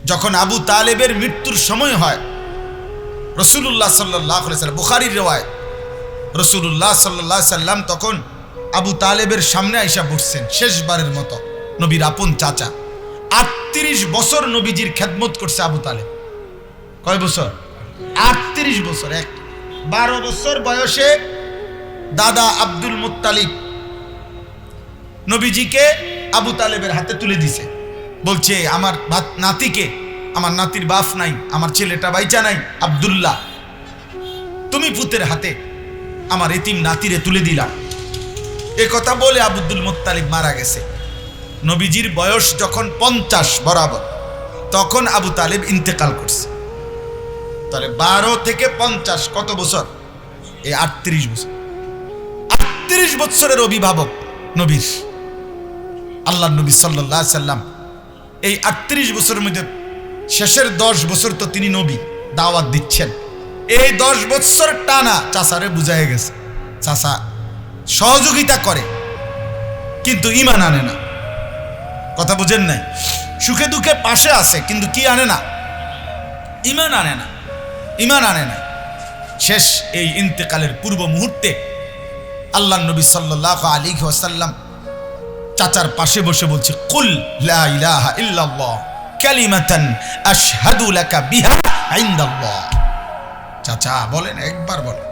যখন আবু তালেবের মৃত্যুর সময় হয়, রাসূলুল্লাহ সাল্লাল্লাহু আলাইহি ওয়াসাল্লাম, বুখারীর রিওয়ায়াত, রাসূলুল্লাহ সাল্লাল্লাহু আলাইহি ওয়াসাল্লাম তখন আবু তালেবের সামনে আইসা বসছেন শেষবারের মতো। নবীর আপন চাচা, 38 বছর নবীজির খেদমত করছে আবু তালেব। কয় বছর? 38 বছর। 12 বছর বয়সে দাদা আব্দুল মুত্তালিব নবীজিকে আবু তালেবের হাতে তুলে দিছে, বলছে আমার নাতিকে, আমার নাতির বাপ নাই, আমার ছেলেটা বাইচা নাই, আব্দুল্লাহ, তুমি পুতের হাতে আমার এতিম নাতিরে তুলে দিলা। এ কথা বলে আব্দুল মুত্তালিব মারা গেছে। নবীজির বয়স যখন 50 বরাবর, তখন আবু তালেব ইন্তেকাল করছে। তাহলে 12 থেকে 50 কত বছর? এই 38 বছর। 38 বছরের অভিভাবক নবীর, আল্লাহ নবী সাল্লাল্লাহু আলাইহি সাল্লাম। এই 38 বছরের মধ্যে শেষের 10 বছর তো তিনি নবী, দাওয়াত দিচ্ছেন। এই 10 বছর টানা চাচারে বুঝাই গেছে, চাচা সহযোগিতা করে কিন্তু ঈমান আনে না। কথা বুঝেন নাই? সুখে দুঃখে পাশে আছে কিন্তু কি আনে না? ঈমান আনে না, ঈমান আনে না। শেষ এই ইন্তেকালের পূর্ব মুহূর্তে আল্লাহ নবী সাল্লাল্লাহু আলাইহি ওয়াসাল্লাম চাচার পাশে বসে বলছে, কুল লা ইলাহা ইল্লাল্লাহ কালিমাতান আশহাদু লাকা বিহা ইনদাল্লাহ। চাচা বলেন, একবার বলেন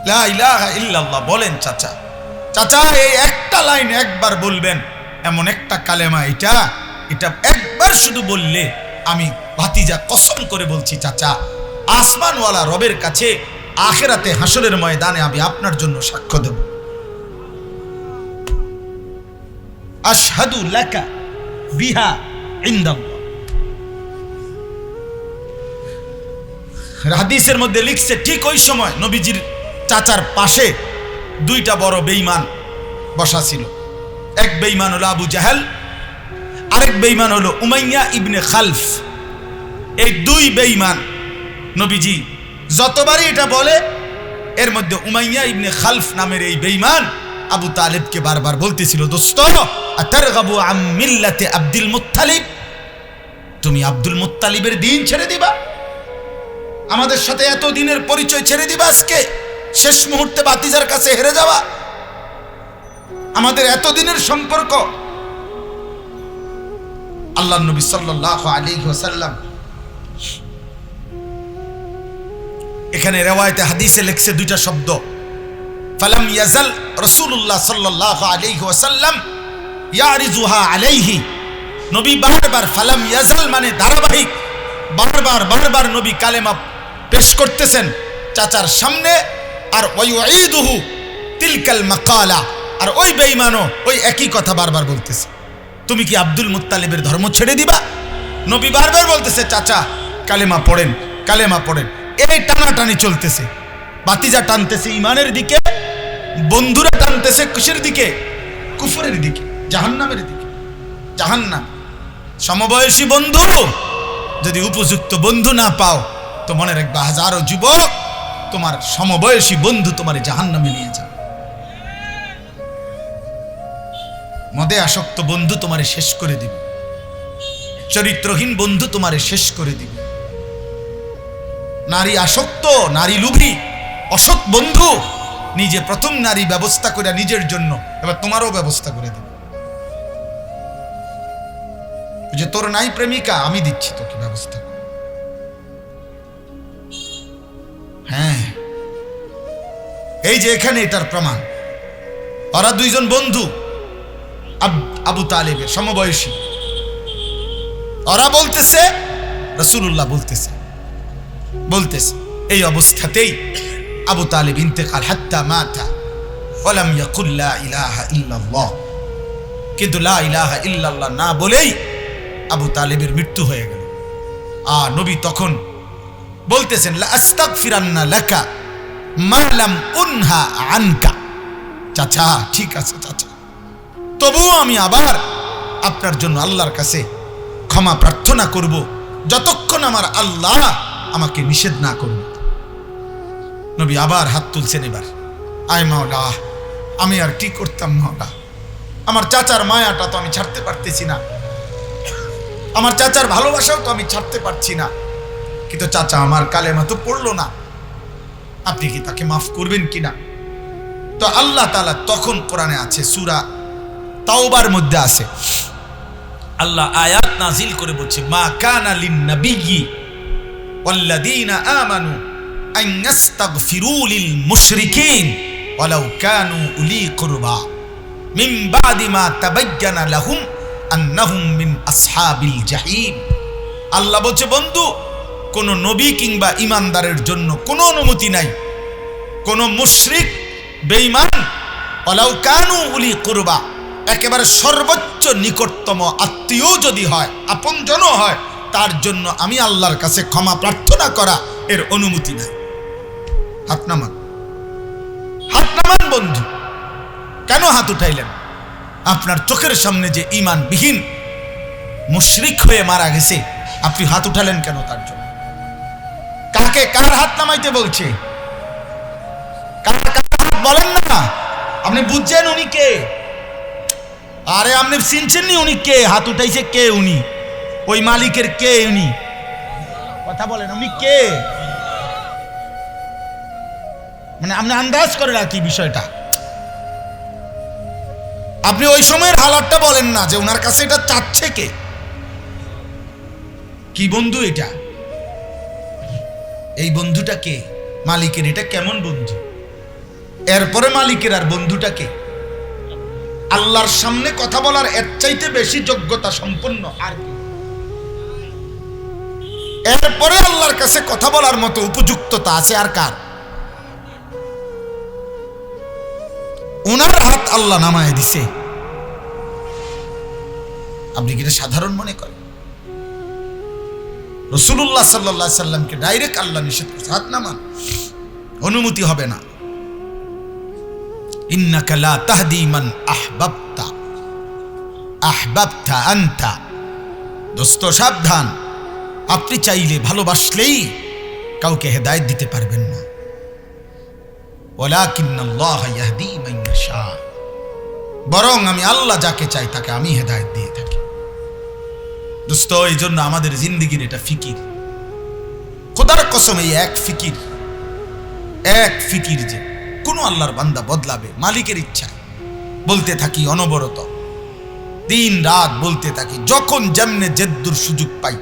লা ইলাহা ইল্লাল্লাহ বলেন। চাচা, চাচা এই একটা লাইন একবার বলবেন, এমন একটা কালেমা এটা একবার শুধু বললে আমি ভাতিজা কসম করে বলছি চাচা, আসমানওয়ালা রবের কাছে আখিরাতে হাসরের ময়দানে আমি আপনার জন্য সাক্ষ্য দেব। আশহাদু লাকা বিহা ইনদাল্লাহ। হাদিসের মধ্যে লিখছে, ঠিক ওই সময় নবীজির চাচার পাশে 2টা বড় বেঈমান বসা ছিল। এক বেঈমান হলো আবু জাহেল, আরেক বেঈমান হলো উমাইয়া ইবনে খালফ। এই 2 বেঈমান নবীজি যতবারই এটা বলে, এর মধ্যে উমাইয়া ইবনে খালফ নামের এই বেঈমান আবু তালেবকে বারবার বলতেছিল, দোস্ত আতারগাবু আম মিল্লাতে আব্দুল মুত্তালিব, তুমি আব্দুল মুত্তালিবের দিন ছেড়ে দিবা? আমাদের সাথে এত দিনের পরিচয় ছেড়ে দিবা আজকে শেষ মুহূর্তে বাতিজার কাছে হেরে যাওয়া? আমাদের এত দিনের সম্পর্ক। আল্লাহ নবী সাল্লাল্লাহু আলাইহি ওয়াসাল্লাম এখানে রিওয়ায়াতে হাদিসে লিখছে 2টা শব্দ, ফালাম ইয়াজাল রাসূলুল্লাহ সাল্লাল্লাহু আলাইহি ওয়াসাল্লাম ইয়ারিজুহা আলাইহি। নবী বারবার, ফালাম ইয়াজাল মানে ধারাবাহিক, বারবার নবী কালেমা পেশ করতেছেন চাচার সামনে। আর ওয়াইউঈদুহু তিলকাল মাকালা, আর ওই বেঈমানও ওই একই কথা বারবার বলতেছে, তুমি কি আব্দুল মুত্তালিবের ধর্ম ছেড়ে দিবা? নবী বারবার বলতেছে, চাচা কালেমা পড়েন, কালেমা পড়েন। এই টানাটানি চলতেছে, বাতিজা টানতেছে ঈমানের দিকে, বন্ধুরা টানতেছে কিসের দিকে? কুফরের দিকে, জাহান্নামের দিকে। জাহান্নাম। সমবয়সী বন্ধু যদি উপযুক্ত বন্ধু না পাও তো মনে রাখবা, হাজারো যুবক তোমার সমবয়সী বন্ধু তোমার জাহান্নামে নিয়ে যাবে। মদে আসক্ত বন্ধু তোমারে শেষ করে দিবে, চরিত্রহীন বন্ধু তোমারে শেষ করে দিবে। নারী আসক্ত, নারী লোভী, অসৎ বন্ধু নিজে প্রথম নারী ব্যবস্থা করে নিজের জন্য, এবার তোমারও ব্যবস্থা করে দিবে। যে তোর নাই প্রেমিকা, আমি দিচ্ছি তোকে ব্যবস্থা। হ্যাঁ, এই যে এখানে এটার প্রমাণ। ওরা 2 জন বন্ধু আবু তালেবের সমবয়সী, ওরা বলতেছে, রাসূলুল্লাহ বলতেছে এই অবস্থাতেই আবু তালেব ইন্তেকাল, হাত্তা মাতা ওয়ালাম ইয়াকুল লা ইলাহা ইল্লাল্লাহ। কিন্তু লা ইলাহা ইল্লাল্লাহ না বলেই আবু তালেবের মৃত্যু হয়ে গেল। আর নবী তখন বলতেছেন, লা আস্তাগফিরান্না লাকা মা লাম উনহা আনকা। চাচা ঠিক আছে চাচা, তবুও আমি আবার আপনার জন্য আল্লাহর কাছে ক্ষমা প্রার্থনা করব যতক্ষণ আমার আল্লাহ আমাকে নিষেধ না করবে। নবী আবার হাত তুলছেন, এবার আয় মাওলা, আমি আর কি করতাম মাওলা, আমার চাচার মায়াটা তো আমি ছাড়তে পারতেছি না। আমার চাচার ভালোবাসাও তো আমি ছাড়তে পারছি না, কিন্তু চাচা আমার কালেমা তো পড়লো না, আপনি কি তাকে মাফ করবেন কিনা? তো আল্লাহ তাআলা তখন কোরআনে আছে, সূরা তাওবার মধ্যে আছে, আল্লাহ আয়াত নাজিল করে বলছে, মা কানা লিন নাবিয়্যি ওয়াল্লাযীনা আমানু আন ইস্তাগফিরু লিল মুশরিকিন ওয়ালাউ কানু উলি কুরবা মিন বাদি মা তাবায়্যানা লাহুম আন্নাহুম মিন আসহাবিল জাহিম। আল্লাহ বলছে, বন্ধু, কোন নবী কিংবা ইমানদারের জন্য কোনো অনুমতি নাই, কোন মুশরিক বেঈমান ওয়ালাউ কানু উলি কুরবা, একেবারে সর্বোচ্চ নিকটতম আত্মীয় যদি হয়, আপনজনও হয়, তার জন্য আমি আল্লাহর কাছে ক্ষমা প্রার্থনা করা এর অনুমতি নাই। হাত নামান, হাত নামান বন্ধু। কেন হাত উঠাইলেন? আপনার চোখের সামনে যে ঈমানবিহীন মুশরিক হয়ে মারা গেছে, আপনি হাত উঠালেন কেন তার জন্য? কাকে, কার হাত নামাইতে বলছে? বলেন না, আপনি বুঝছেন উনি কে? আরে আপনি চিনছেন নি উনি কে? হাত উঠাইছে কে? উনি ওই মালিকের কে? উনি কথা বলেন, উনি কে? মানে আপনি আন্দাজ করেন আর কি বিষয়টা। আপনি ওই সময়ের হালাতটা বলেন না যে ওনার কাছে এটা চাচ্ছে কে? কি বন্ধু এটা? এই বন্ধুটা কে? মালিকের এটা কেমন বন্ধু? এরপরে মালিকের আর বন্ধুটা কে? আল্লাহর সামনে কথা বলার এর চাইতে বেশি যোগ্যতা সম্পন্ন আর কি? এরপরে আল্লাহর কাছে কথা বলার মতো উপযুক্ততা আছে আর কার? ওনার হাত আল্লাহ নামায় দিছে, আপনি কি এটা সাধারণ মনে করেন? রাসূলুল্লাহ সাল্লাল্লাহু আলাইহি সাল্লামকে ডাইরেক্ট আল্লাহ নিষেধ করছে, হাত নামান, অনুমতি হবে না। ইন্নাকা লা তাহদি মান আহবাবতা আহবাবতা আনতা। দোস্ত সাবধান, আপনি চাইলে ভালোবাসলেই কাউকে হেদায়েত দিতে পারবেন না। ওয়ালাকিন্নাল্লাহ ইয়াহদি মান ইয়াশা, বরং আমি আল্লাহ যাকে চাই তাকে আমি হেদায়েত দিয়ে থাকি। দোস্ত, এই জন্য আমাদের জিন্দেগির এটা ফিকির, খোদার কসম, এই এক ফিকির যে কোন আল্লাহর বান্দা বদলাবে মালিকের ইচ্ছা। বলতে থাকি অনবরত, দিন রাত বলতে থাকি, যখন যেমনে জেদ্দুর সুযোগ পাই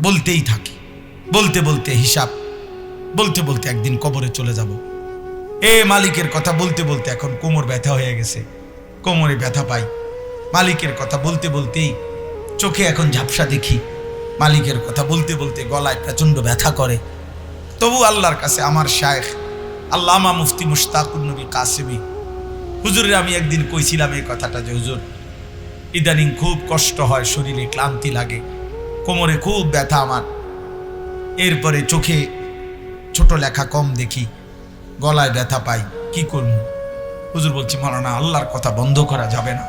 বলতেই থাকি, বলতে বলতে হিসাব, বলতে বলতে একদিন কবরে চলে যাব। এ মালিকের কথা বলতে বলতে এখন কোমর ব্যথা হয়ে গেছে, কোমরে ব্যথা পাই। মালিকের কথা বলতে বলতেই চোখে এখন ঝাপসা দেখি, মালিকের কথা বলতে বলতে গলায় প্রচন্ড ব্যথা করে। তবু আল্লাহর কাছে আমার শায়েখ আল্লামা মুফতি মুশতাকুর নবী কাসেমি হুজুরের আমি একদিন কইছিলাম এই কথাটা, যে হুজুর ইদানিং খুব কষ্ট হয়, শরীরে ক্লান্তি লাগে, কোমরে খুব ব্যথা আমার, এরপরে চোখে ছোট লেখা কম দেখি, গলায় ব্যথা পাই, কি করব? হুজুর বলছি, মাওলানা আল্লাহর কথা বন্ধ করা যাবে না।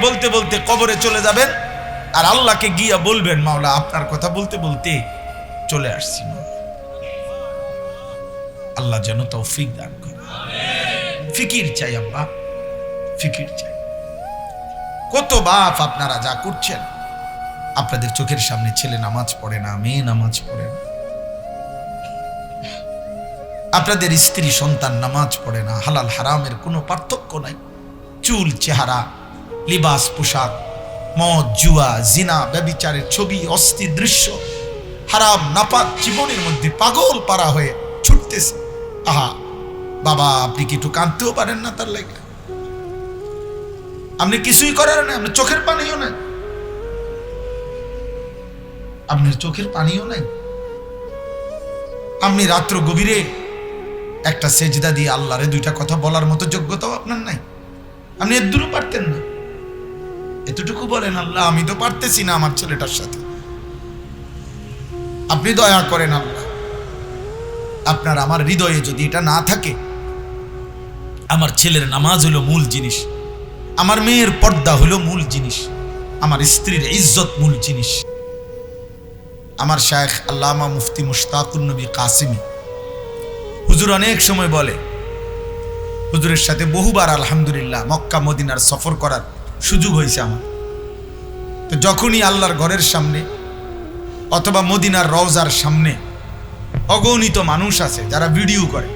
বলতে বলতে কবরে চলে যাবেন আর আল্লাহকে গিয়া বলবেন, মাওলা আপনার কথা বলতে বলতে চলে আসছি। আল্লাহ যেন তৌফিক দান করে। ফিকির চাই আব্বা, ফিকির চাই। কত বাপ আপনারা যা করছেন, আপনাদের চোখের সামনে ছেলে নামাজ পড়ে না, মেয়ে নামাজ পড়ে না, আপনাদের স্ত্রী সন্তান নামাজ পড়ে না, হালাল হারামের কোনো পার্থক্য নাই, চুল চেহারা, লিবাস পোশাক, মদ জুয়া জিনা ব্যভিচারের ছবি, অস্থির দৃশ্য, হারাম নাপাক জীবনের মধ্যে পাগল পারা হয়ে ছুটতেছে। আহা বাবা, আপনি কি একটু কাঁদতেও পারেন না তার লাগে? আপনি কিছুই করার না, আপনার চোখের পানিও নাই, আপনার চোখের পানিও নাই। আপনি রাত্র গভীরে একটা সেজদা দিয়ে আল্লাহরে দুইটা কথা বলার মতো যোগ্যতাও আপনার নাই, আপনি এর দূরও পারতেন না। এতটুকু বলেন, আল্লাহ আমি তো পারতেছি না আমার ছেলেটার সাথে, আপনি দয়া করেন আল্লাহ। আপনার আমার হৃদয়ে যদি এটা না থাকে, আমার ছেলের নামাজ হলো মূল জিনিস, আমার মেয়ের পর্দা হলো মূল জিনিস, আমার স্ত্রীর ইজ্জত মূল জিনিস। আমার শায়েখ আল্লামা মুফতি মুশতাকুর নবী কাসেমি হুজুর অনেক সময় বলে, হুজুরের সাথে বহুবার আলহামদুলিল্লাহ মক্কা মদিনার সফর করার সুযোগ হয়েছে আমার। তো যখনই আল্লাহর ঘরের সামনে অথবা মদিনার রওজার সামনে অগণিত মানুষ আছে যারা ভিডিও করে,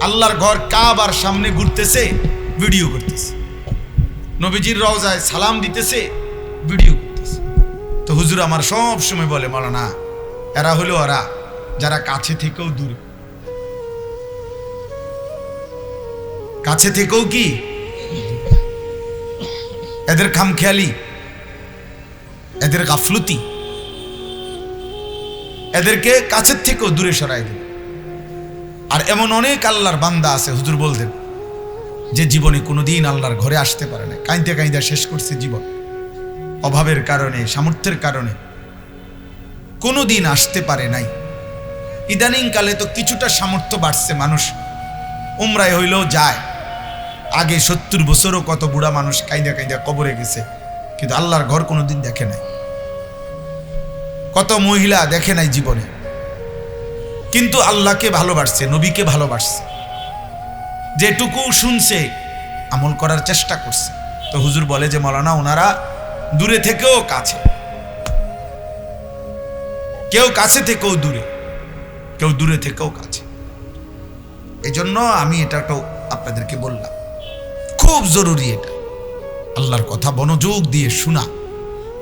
আল্লাহর ঘর কাবার সামনে ঘুরতেছে, ভিডিও করতেছে, নবীজির রওজায় সালাম দিতেছে, ভিডিও করতেছে। তো হুজুর আমার সব সময় বলে, মাওলানা এরা হলো ওরা যারা কাছে থেকেও দূরে, কাছে থেকেও কি এদের খামখেয়ালি, এদের গাফলতি এদেরকে কাছের থেকেও দূরে সরাই দেবে। আর এমন অনেক আল্লাহর বান্দা আছে, হুজুর বলতেন, যে জীবনে কোনোদিন আল্লাহর ঘরে আসতে পারে না, কাঁদতে কাঁদতে শেষ করছে জীবন, অভাবের কারণে, সামর্থ্যের কারণে কোনোদিন আসতে পারে নাই। ইদানিং কালে তো কিছুটা সামর্থ্য বাড়ছে, মানুষ উমরায় হইলেও যায়। আগে 70 বছরও কত বুড়া মানুষ কাঁদতে কাঁদতে কবরে গেছে, কিন্তু আল্লাহর ঘর কোনোদিন দেখে নাই। কত মহিলা দেখে নাই জীবনে, কিন্তু আল্লাহকে ভালোবাসছে, নবীকে ভালোবাসছে, যেটুকু শুনছে আমল করার চেষ্টা করছে। তো হুজুর বলে যে মাওলানা ওনারা দূরে থেকেও কাছে, কেউ কাছে থেকেও দূরে, কেউ দূরে থেকেও কাছে। এই জন্য আমি এটাটাও আপনাদেরকে বললাম, খুব জরুরি এটা, আল্লাহর কথা মনোযোগ দিয়ে শোনা,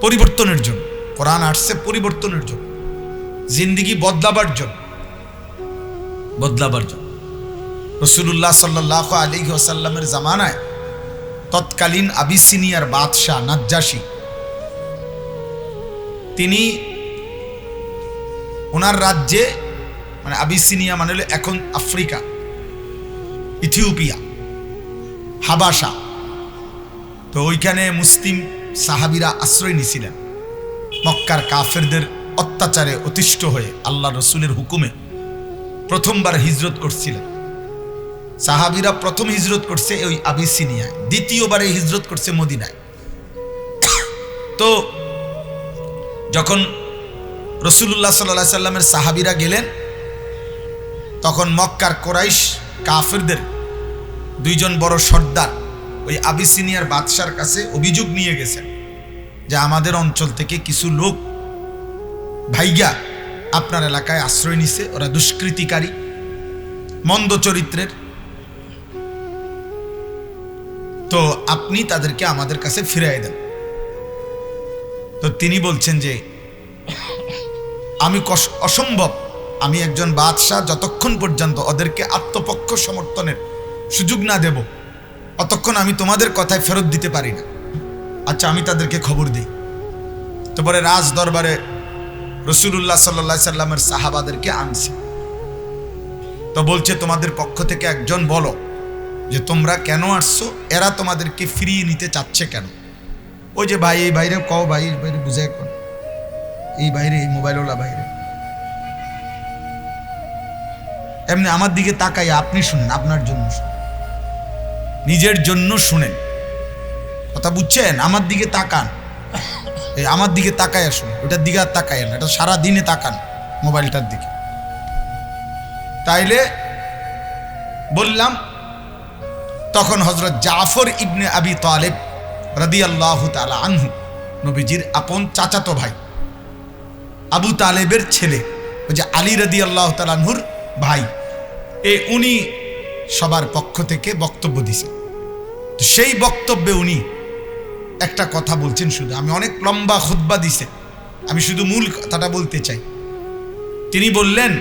পরিবর্তনের জন্য। কোরআন আসছে পরিবর্তনের জন্য, জিন্দেগি বদলাবার জন্য, বদলাবার জন্য। রাসূলুল্লাহ সাল্লাল্লাহু আলাইহি ওয়াসাল্লামের জামানায় তৎকালীন আবিসিনিয়ার বাদশাহ নাজ্জাশী, তিনি ওনার রাজ্যে, মানে আবিসিনিয়া মানে হলো এখন আফ্রিকা, ইথিওপিয়া, হাবাসা, তো ওইখানে মুসলিম সাহাবীরা আশ্রয় নিয়েছিলেন। মক্কার কাফেরদের অত্যাচারে অতিষ্ঠ হয়ে আল্লাহ রসুলের হুকুমে প্রথমবার হিজরত করছিলেন সাহাবীরা। প্রথম হিজরত করছে ওই আবিসিনিয়ায়, দ্বিতীয়বারে হিজরত করছে মদিনায়। তো যখন রাসূলুল্লাহ সাল্লাল্লাহু আলাইহি সাল্লামের সাহাবীরা গেলেন, তখন মক্কার কুরাইশ কাফেরদের দুইজন বড় সর্দার ওই আবিসিনিয়ার বাদশার কাছে অভিযোগ নিয়ে গেছেন যে আমাদের অঞ্চল থেকে কিছু লোক ভাইগা আপনার এলাকায় আশ্রয় নিছে, ওরা দুষ্কৃতিকারী, মন্দ চরিত্রের, তো আপনি তাদেরকে আমাদের কাছে ফিরিয়ে দেন। তো তিনি বলছেন যে আমি অসম্ভব, আমি একজন বাদশাহ, যতক্ষণ পর্যন্ত ওদেরকে আত্মপক্ষ সমর্থনের সুযোগ না দেব অতক্ষণ আমি তোমাদের কথায় ফেরত দিতে পারি না। আচ্ছা আমি তাদেরকে খবর দিই। তো পরে রাজ দরবারে রাসূলুল্লাহ সাল্লাল্লাহু আলাইহি সাল্লামের সাহাবাদেরকে আনছে। তো বলছে তোমাদের পক্ষ থেকে একজন বলো যে তোমরা কেন আসছো, এরা তোমাদেরকে ফিরিয়ে নিতে চাচ্ছে কেন। ওই যে ভাই এই বাইরে কও, ভাই এই বাইরে বুঝাই কোন, এই বাইরে, এই মোবাইলওয়ালা বাইরে, এমনি আমার দিকে তাকাই, আপনি শুনেন, আপনার জন্য শুনেন, নিজের জন্য শুনেন, কথা বুঝছেন? আমার দিকে তাকান, এই আমার দিকে তাকায় আসুন, ওটার দিকে আর তাকায় না, এটা সারা দিনে তাকান মোবাইলটার দিকে। তাইলে বললাম, তখন হযরত জাফর ইবনে আবি তালেব রাদিয়াল্লাহু তাআলা আনহু, নবীজির আপন চাচাতো ভাই, আবু তালেবের ছেলে, ওই যে আলী রাদিয়াল্লাহু তাআলা আনহুর ভাই, উনি সবার পক্ষ থেকে বক্তব্য দিছেন। তো সেই বক্তব্যে উনি একটা কথা বলছেন, শুধু, আমি অনেক লম্বা খুতবা দিছে, আমি শুধু মূল কথাটা বলতে চাই। তিনি বললেন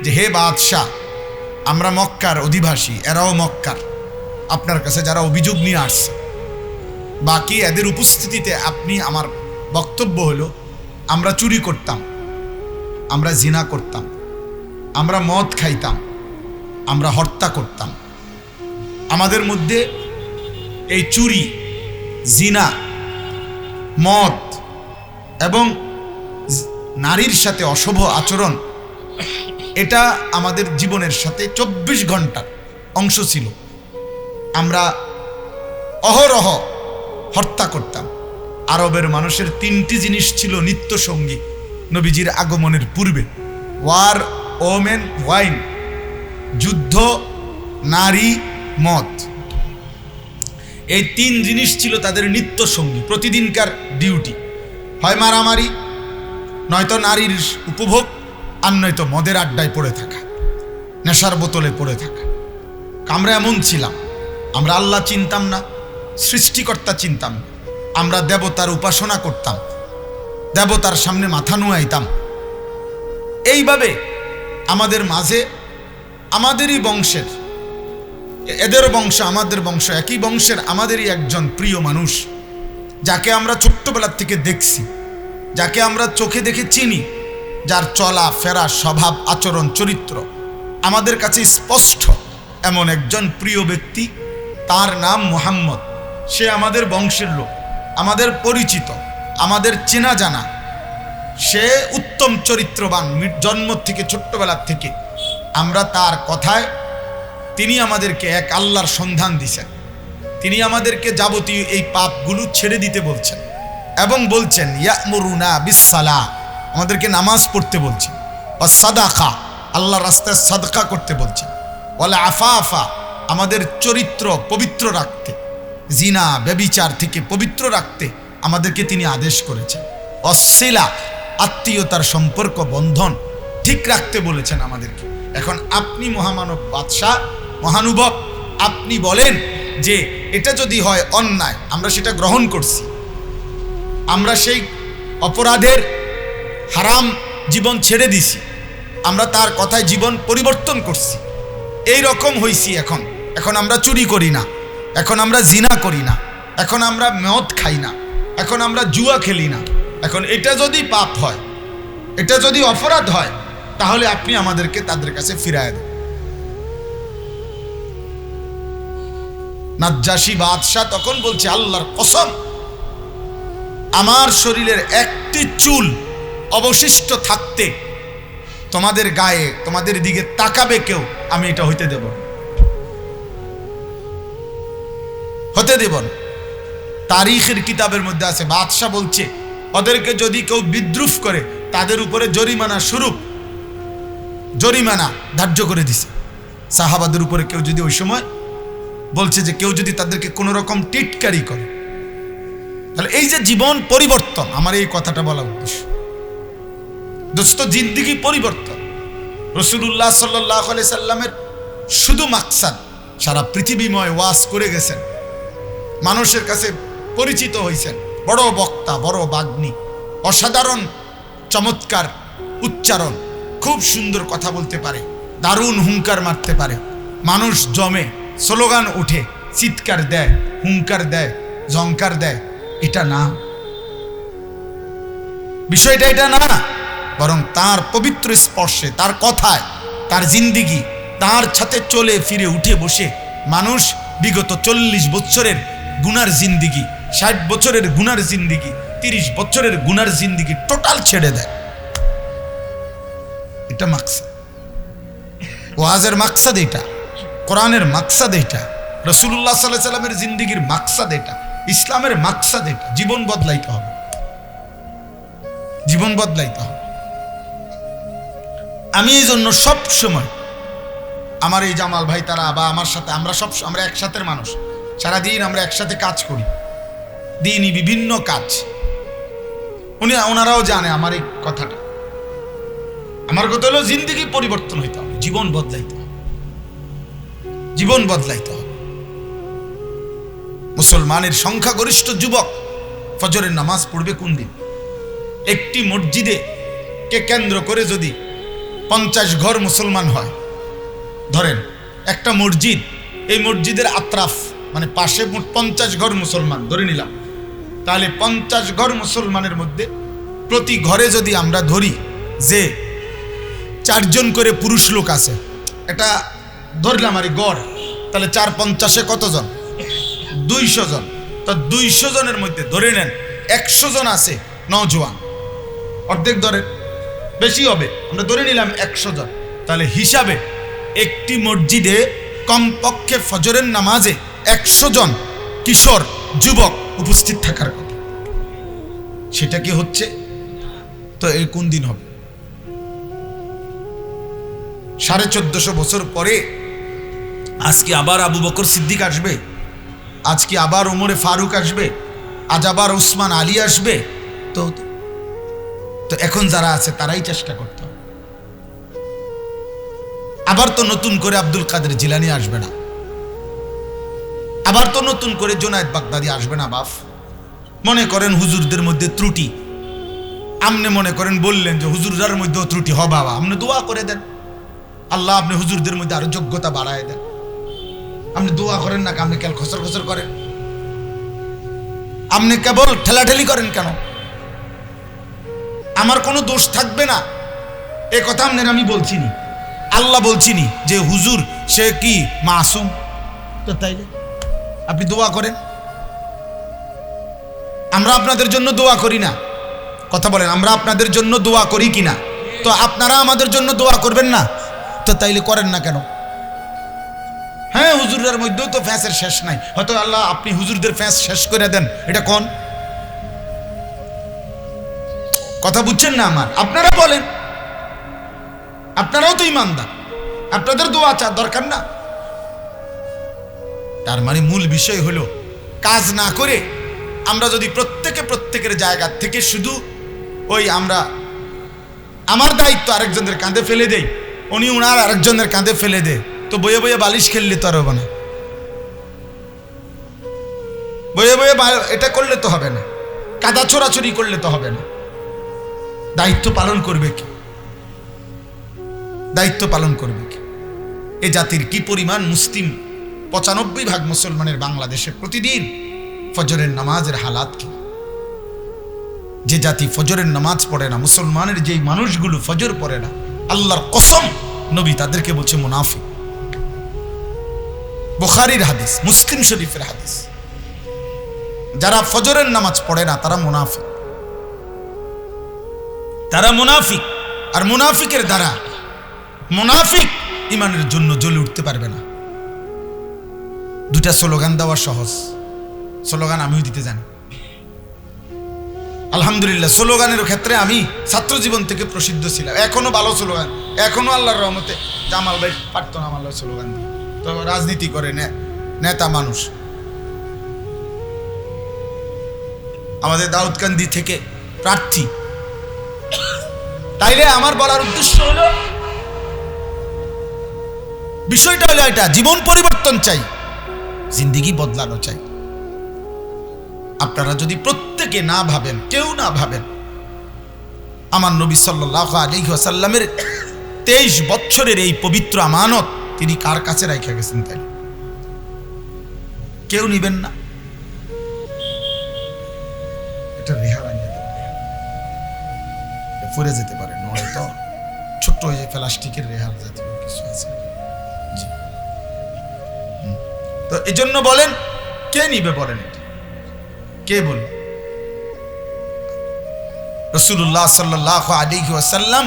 যে হে বাদশাহ, আমরা মক্কার অধিবাসী, এরাও মক্কার, আপনার কাছে যারা অভিযোগ নিয়ে আসছে, বাকি এদের উপস্থিতিতে আপনি, আমার বক্তব্য হলো, আমরা চুরি করতাম, আমরা জিনা করতাম, আমরা মদ খাইতাম, আমরা হত্যা করতাম, আমাদের মধ্যে এই চুরি, জিনা, মদ এবং নারীর সাথে অশুভ আচরণ, এটা আমাদের জীবনের সাথে 24 ঘন্টার অংশ ছিল। আমরা অহরহ হত্যা করতাম। আরবের মানুষের 3টি জিনিস ছিল নিত্য সঙ্গী নবীজির আগমনের পূর্বে: ওয়ার, ওমেন, ওয়াইন, যুদ্ধ, নারী, মদ। এই তিন জিনিস ছিল তাদের নিত্য সঙ্গী, প্রতিদিনকার ডিউটি। হয় মারামারি, নয়তো নারীর উপভোগ, আর নয়তো মদের আড্ডায় পড়ে থাকা, নেশার বোতলে পড়ে থাকা। আমরা এমন ছিলাম, আমরা আল্লাহ চিনতাম না, সৃষ্টিকর্তা চিনতাম না, আমরা দেবতার উপাসনা করতাম, দেবতার সামনে মাথা নুয়াইতাম। এইভাবে আমাদের মাঝে আমাদেরই বংশের, এদের বংশ আমাদের বংশ, একই বংশের আমাদেরই একজন প্রিয় মানুষ, যাকে আমরা ছোট্টবেলার থেকে দেখছি, যাকে আমরা চোখে দেখে চিনি, যার চলা ফেরা স্বভাব আচরণ চরিত্র আমাদের কাছে স্পষ্ট, এমন একজন প্রিয় ব্যক্তি, তার নাম মুহাম্মদ। সে আমাদের বংশের লোক, আমাদের পরিচিত, আমাদের চেনা জানা। সে উত্তম চরিত্রবান, জন্ম থেকে ছোট্টবেলার থেকে আমরা তার কথায়, তিনি আমাদেরকে এক আল্লাহর সন্ধান দিছেন। তিনি আমাদেরকে যাবতীয় এই পাপগুলো ছেড়ে দিতে বলছেন এবং বলছেন ইয়ামুরুনা বিসসালাহ, আমাদেরকে নামাজ পড়তে বলছেন, ওয়াস সাদাকা, আল্লাহর রাস্তায় সাদকা করতে বলছেন, ওয়াল আফাফা, আমাদের চরিত্র পবিত্র রাখতে, জিনা ব্যভিচার থেকে পবিত্র রাখতে আমাদেরকে তিনি আদেশ করেছেন, ওয়াসসিলা, আত্মীয়তার সম্পর্ক বন্ধন ঠিক রাখতে বলেছেন আমাদেরকে। এখন আপনি মহামানব বাদশাহ, মহানুভব, আপনি বলেন যে এটা যদি হয় অন্যায়, আমরা সেটা গ্রহণ করছি, আমরা সেই অপরাধের হারাম জীবন ছেড়ে দিছি, আমরা তার কথায় জীবন পরিবর্তন করছি, এই রকম হইছি। এখন আমরা চুরি করি না, এখন আমরা জিনা করি না, এখন আমরা মদ খাই না, এখন আমরা জুয়া খেলি না। এখন এটা যদি পাপ হয়, এটা যদি অপরাধ হয়, তাহলে আপনি আমাদেরকে তাদের কাছে ফিরায় দেন। নাজ্জাশী বাদশাহ তখন বলছে, আল্লাহর কসম, আমার শরীরের একটি চুল অবশিষ্ট থাকতে তোমাদের গায়ে, তোমাদের দিকে তাকাবে কেউ, আমি এটা হইতে দেব না, হতে দেব না। তারিখের কিতাবের মধ্যে আছে, বাদশাহ বলছে ওদেরকে যদি কেউ বিদ্রুপ করে তাদের উপরে জরিমানা স্বরূপ জরিমানা ধার্য করে দিছে। সাহাবাদের উপরে কেউ যদি ওই সময় বলছে যে কেউ যদি তাদেরকে কোনো রকম টিটকারি করে, তাহলে এই যে জীবন পরিবর্তন, আমার এই কথাটা বলা উদ্দেশ্য দোস্ত, জিন্দেগি পরিবর্তন। রাসূলুল্লাহ সাল্লাল্লাহু আলাইহি সাল্লামের শুধু মাকসাদ, সারা পৃথিবীময় ওয়াজ করে গেছেন, মানুষের কাছে পরিচিত হয়েছেন, বড় বক্তা, বড় বাগ্মী, অসাধারণ চমৎকার উচ্চারণ, খুব সুন্দর কথা বলতে পারে, দারুণ হুঙ্কার মারতে পারে, মানুষ জমে, স্লোগান উঠে, চিৎকার দেয়, হুঙ্কার দেয়, জঙ্কার দেয়। এটা না, বিষয়টা এটা না, বরং তার পবিত্র স্পর্শে, তার কথায়, তার জিন্দিগি, তার সাথে চলে ফিরে উঠে বসে মানুষ বিগত 40 বছরের গুনার জিন্দিগি, 60 বছরের গুনার জিন্দিগি, 30 বছরের গুনার জিন্দিগি টোটাল ছেড়ে দেয়। এটা মাকসাদ, ওয়াজের মাকসাদ এটা, কোরআনের মাকসাদ এটা, রাসূলুল্লাহ সাল্লাল্লাহু আলাইহি সাল্লামের জিন্দিগির মাকসাদ এটা, ইসলামের মাকসাদ এটা। জীবন বদলাইতে হবে, জীবন বদলাইতে হবে। আমি এই জন্য সব সময় আমার এই জামাল ভাই তারা বা আমার সাথে, আমরা একসাথে মানুষ, সারাদিন আমরা একসাথে কাজ করি, দিনই বিভিন্ন কাজ, ওনারাও জানে আমার এই কথাটা। আমার কথা হলো জিন্দেগি পরিবর্তন হইতে হবে, জীবন বদলাইতে হবে, জীবন বদলাইতে হবে। মুসলমানের সংখ্যাগরিষ্ঠ যুবক ফজরের নামাজ পড়বে কোন দিন? একটি মসজিদে কে কেন্দ্র করে যদি 50 ঘর মুসলমান হয়, ধরেন একটা মসজিদ, এই মসজিদের আত্রাফ মানে পাশে মোট 50 ঘর মুসলমান ধরে নিলাম, তাহলে 50 ঘর মুসলমানের মধ্যে প্রতি ঘরে যদি আমরা ধরি যে 4 জন করে পুরুষ লোক আছে, এটা ধরলাম আর গড়, তাহলে 4×50 কতজন? 200 জন। তো 200 জনের মধ্যে ধরে নেন 100 জন আছে নওজোয়ান, অর্ধেক ধরে, বেশি হবে, আমরা ধরে নিলাম 100 জন। তাহলে হিসাবে একটি মসজিদে কমপক্ষে ফজরের নামাজে 100 জন কিশোর যুবক উপস্থিত থাকার কথা। সেটা কি হচ্ছে? তো এই কোন দিন হবে? 1450 বছর পরে আজকে আবার আবু বকর সিদ্দিক আসবে, আজ কি আবার ওমরে ফারুক আসবে, আজ আবার ওসমান আলী আসবে? তো তো এখন যারা আছে তারাই চেষ্টা করতে হবে। আবার তো নতুন করে আব্দুল কাদের জিলানী আসবে না, আবার তো নতুন করে জুনায়েদ বাগদাদি আসবে না। বাপ মনে করেন হুজুরদের মধ্যে ত্রুটি, আপনি মনে করেন বললেন যে হুজুরদের মধ্যেও ত্রুটি হ বাবা, আপনি দোয়া করে দেন আল্লাহ আপনি হুজুরদের মধ্যে আরো যোগ্যতা বাড়ায় দেন। আপনি দোয়া করেন না, আপনি কেন খসর খসর করেন? আপনি কেবল ঠেলাঠেলি করেন কেন? আমার কোনো দোষ থাকবে না এ কথা আপনার আমি বলছিনি, আল্লাহ বলছিনি যে হুজুর সে কি মাসুম। তো তাইলে আপনি দোয়া করেন, আমরা আপনাদের জন্য দোয়া করি না? কথা বলেন, আমরা আপনাদের জন্য দোয়া করি কিনা? তো আপনারা আমাদের জন্য দোয়া করবেন না? তো তাইলে করেন না কেন? হ্যাঁ, হুজুরের মধ্যেও তো ফ্যাঁসের শেষ নাই, হয়তো আল্লাহ আপনি হুজুরদের ফ্যাঁস শেষ করে দেন, এটা কোন কথা বুঝছেন না আমার? আপনারা বলেন, আপনারাও তো ইমানদার, আপনাদের দোয়া চা দরকার না? তার মানে মূল বিষয় হলো কাজ না করে আমরা যদি প্রত্যেকের জায়গা থেকে শুধু ওই আমরা আমার দায়িত্ব আরেকজনের কাঁধে ফেলে দেই, উনি উনার আরেকজনের কাঁধে ফেলে দেয়, তো বয়ে বয়ে বালিশ খেললে তো আর হবে না, বয়ে বয়ে এটা করলে তো হবে না, কাদা ছোড়াছড়ি করলে তো হবে না। দায়িত্ব পালন করবে কি? দায়িত্ব পালন করবে কি? এ জাতির কি পরিমাণ মুসলিম, 95% মুসলমানের বাংলাদেশে প্রতিদিন ফজরের নামাজের হালাত কি? যে জাতি ফজরের নামাজ পড়ে না, মুসলমানের যেই মানুষগুলো ফজর পড়ে না, আল্লাহর কসম নবী তাদেরকে বলছে মুনাফিক। বুখারীর হাদিস, মুসলিম শরীফের হাদিস, যারা ফজরের নামাজ পড়ে না তারা মুনাফিক, তারা মুনাফিক। আর মুনাফিকের দ্বারা মুনাফিক ইমানের জন্য জ্বলে উঠতে পারবে না। দুটা স্লোগান দেওয়া সহজ, স্লোগান আমিও দিতে জানি আলহামদুলিল্লাহ। স্লোগানের ক্ষেত্রে আমি ছাত্র জীবন থেকে প্রসিদ্ধ ছিলাম, এখনো ভালো স্লোগান, এখনো আল্লাহর রহমতে জামাল ভাই পারতো না আমার স্লোগান দিয়ে, তো রাজনীতি করে নেতা মানুষ। আমাদের দাউদকান্দি থেকে প্রার্থী। তাইলে আমার বলার উদ্দেশ্য হলো, বিষয়টা হলো এটা, জীবন পরিবর্তন চাই, জিন্দেগি বদলানো চাই। আপনারা যদি প্রত্যেকে না ভাবেন, কেউ না ভাবেন আমার নবী সাল্লাল্লাহু আলাইহি ওয়াসাল্লামের 23 বছরের এই পবিত্র আমানত তিনি কার কাছে রাখা গেছেন, তাই কেউ নিবেন না। এটা রেহার ফুরে যেতে পারে, নয় তো ছোট্ট ওই যে প্লাস্টিকের রেহার জাতীয় কিছু আছে। তো এই জন্য বলেন, কে নিবে বলেন? এটা কে বলবে? রাসূলুল্লাহ সাল্লাল্লাহু আলাইহি ওয়াসাল্লাম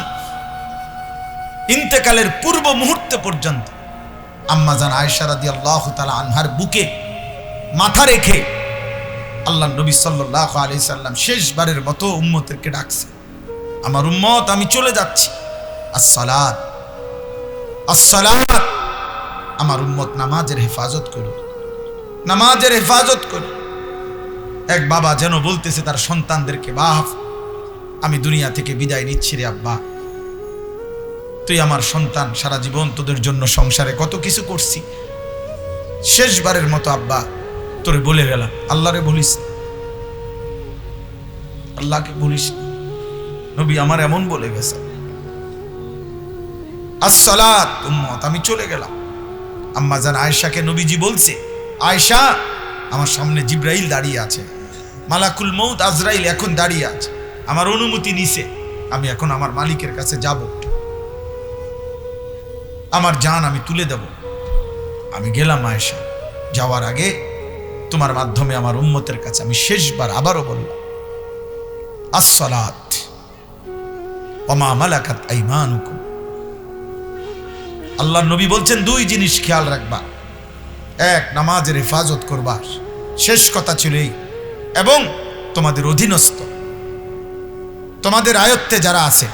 ইন্তেকালের পূর্ব মুহূর্তে পর্যন্ত আম্মা জান আয়েশা রাদিয়াল্লাহু তাআলা আনহার বুকে মাথা রেখে আল্লাহ নবী সাল্লাল্লাহু আলাইহি সাল্লাম শেষবারের মতো উম্মতকে ডাকছে, আমার উম্মত আমি চলে যাচ্ছি, আসসালাত আসসালাত, আমার উম্মত নামাজের হেফাজত করো, নামাজের হেফাজত করো। এক বাবা যেন বলতেছে তার সন্তানদেরকে, বাপ আমি দুনিয়া থেকে বিদায় নিচ্ছি রে আব্বা, তুই আমার সন্তান, সারা জীবন তোদের জন্য সংসারে কত কিছু করছি, শেষবারের মতো আব্বা তোরে বলে গেলাম, আল্লাহরে বলিস, আল্লাহকে বলিস, নবী আমার এমন বলে গেছে, আসসালাত উম্মত আমি চলে গেলাম। আম্মা জান আয়েশাকে নবীজি বলছে, আয়েশা আমার সামনে জিব্রাইল দাঁড়িয়ে আছে, মালাকুল মউত আজরাইল এখন দাঁড়িয়ে আছে, আমার অনুমতি নিছে, আমি এখন আমার মালিকের কাছে যাব, আমার জান আমি তুলে দেব। আমি গেলাম আয়েশা, যাওয়ার আগে তোমার মাধ্যমে আমার উম্মতের কাছে আমি শেষবার আবারও বললাম, আসসালাত ওয়া মা মালাকাত আইমানুকুম। আল্লাহর নবী বলছেন দুই জিনিস খেয়াল রাখবা, এক নামাজের হেফাজত করবা, শেষ কথা ছিল এই, এবং তোমাদের অধীনস্থ, তোমাদের আয়ত্তে যারা আছে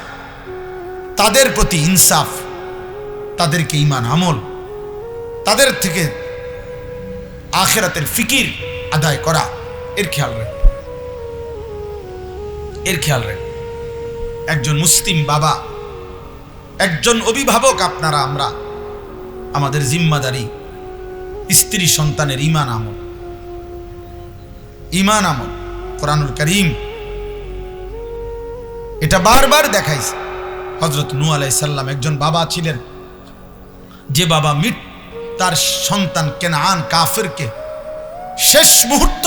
তাদের প্রতি ইনসাফ, তাদেরকে ঈমান আমল, তাদের থেকে আখিরাতের ফিকির আদায় করা, এর খেয়াল রাখ, এর খেয়াল রাখ। একজন মুসলিম বাবা, একজন অভিভাবক আপনারা, আমরা, আমাদের জিম্মাদারি স্ত্রী সন্তানের ঈমান আমল, ঈমান আমল। কোরআনুল কারীম এটা বারবার দেখাইছে। হযরত নূহ আলাইহিস সালাম একজন বাবা ছিলেন, যে বাবা তার সন্তান কেনান কাফেরকে শেষ মুহূর্ত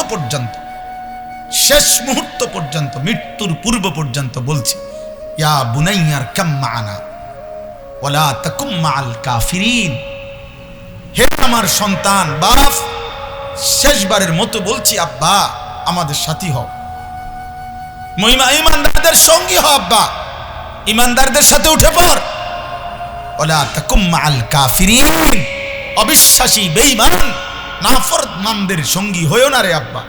পর্যন্ত মৃত্যুর পূর্ব পর্যন্ত বলছে, ইয়া বুনাইয়ার কাম মা'ানা ওয়ালা তাকুম মা'আল কাফিরিন। হে আমার সন্তান, বাপ, শেষবারের মতো বলছি, আব্বা আমাদের সাথী হও, ঈমানদারদের সঙ্গী হও, আব্বা ঈমানদারদের সাথে উঠে পড়। ওয়ালা তাকুম মা'আল কাফিরিন, অবিশ্বাসী বেঈমান নাফরমানদের সঙ্গী হইও না রে আব্বা।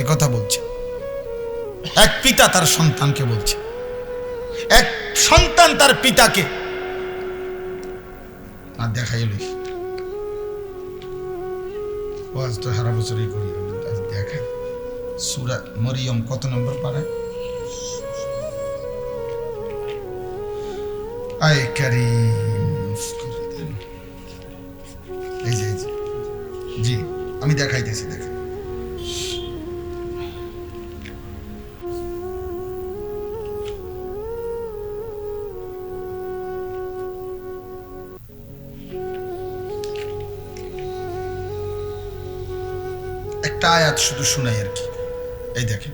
এ কথা বলছে এক পিতা তার সন্তানকে বলছে, এক সন্তান তার পিতাকে। আর দেখাইল ওয়াজ তো সারা বছরই করি, দেখা সূরা মরিয়ম কত নম্বর পারায়? আয় কারীম, এই যে জি আমি দেখাইতেছি, দেখা একটা আয়াত শুধু শুনাই আর কি। এই দেখেন,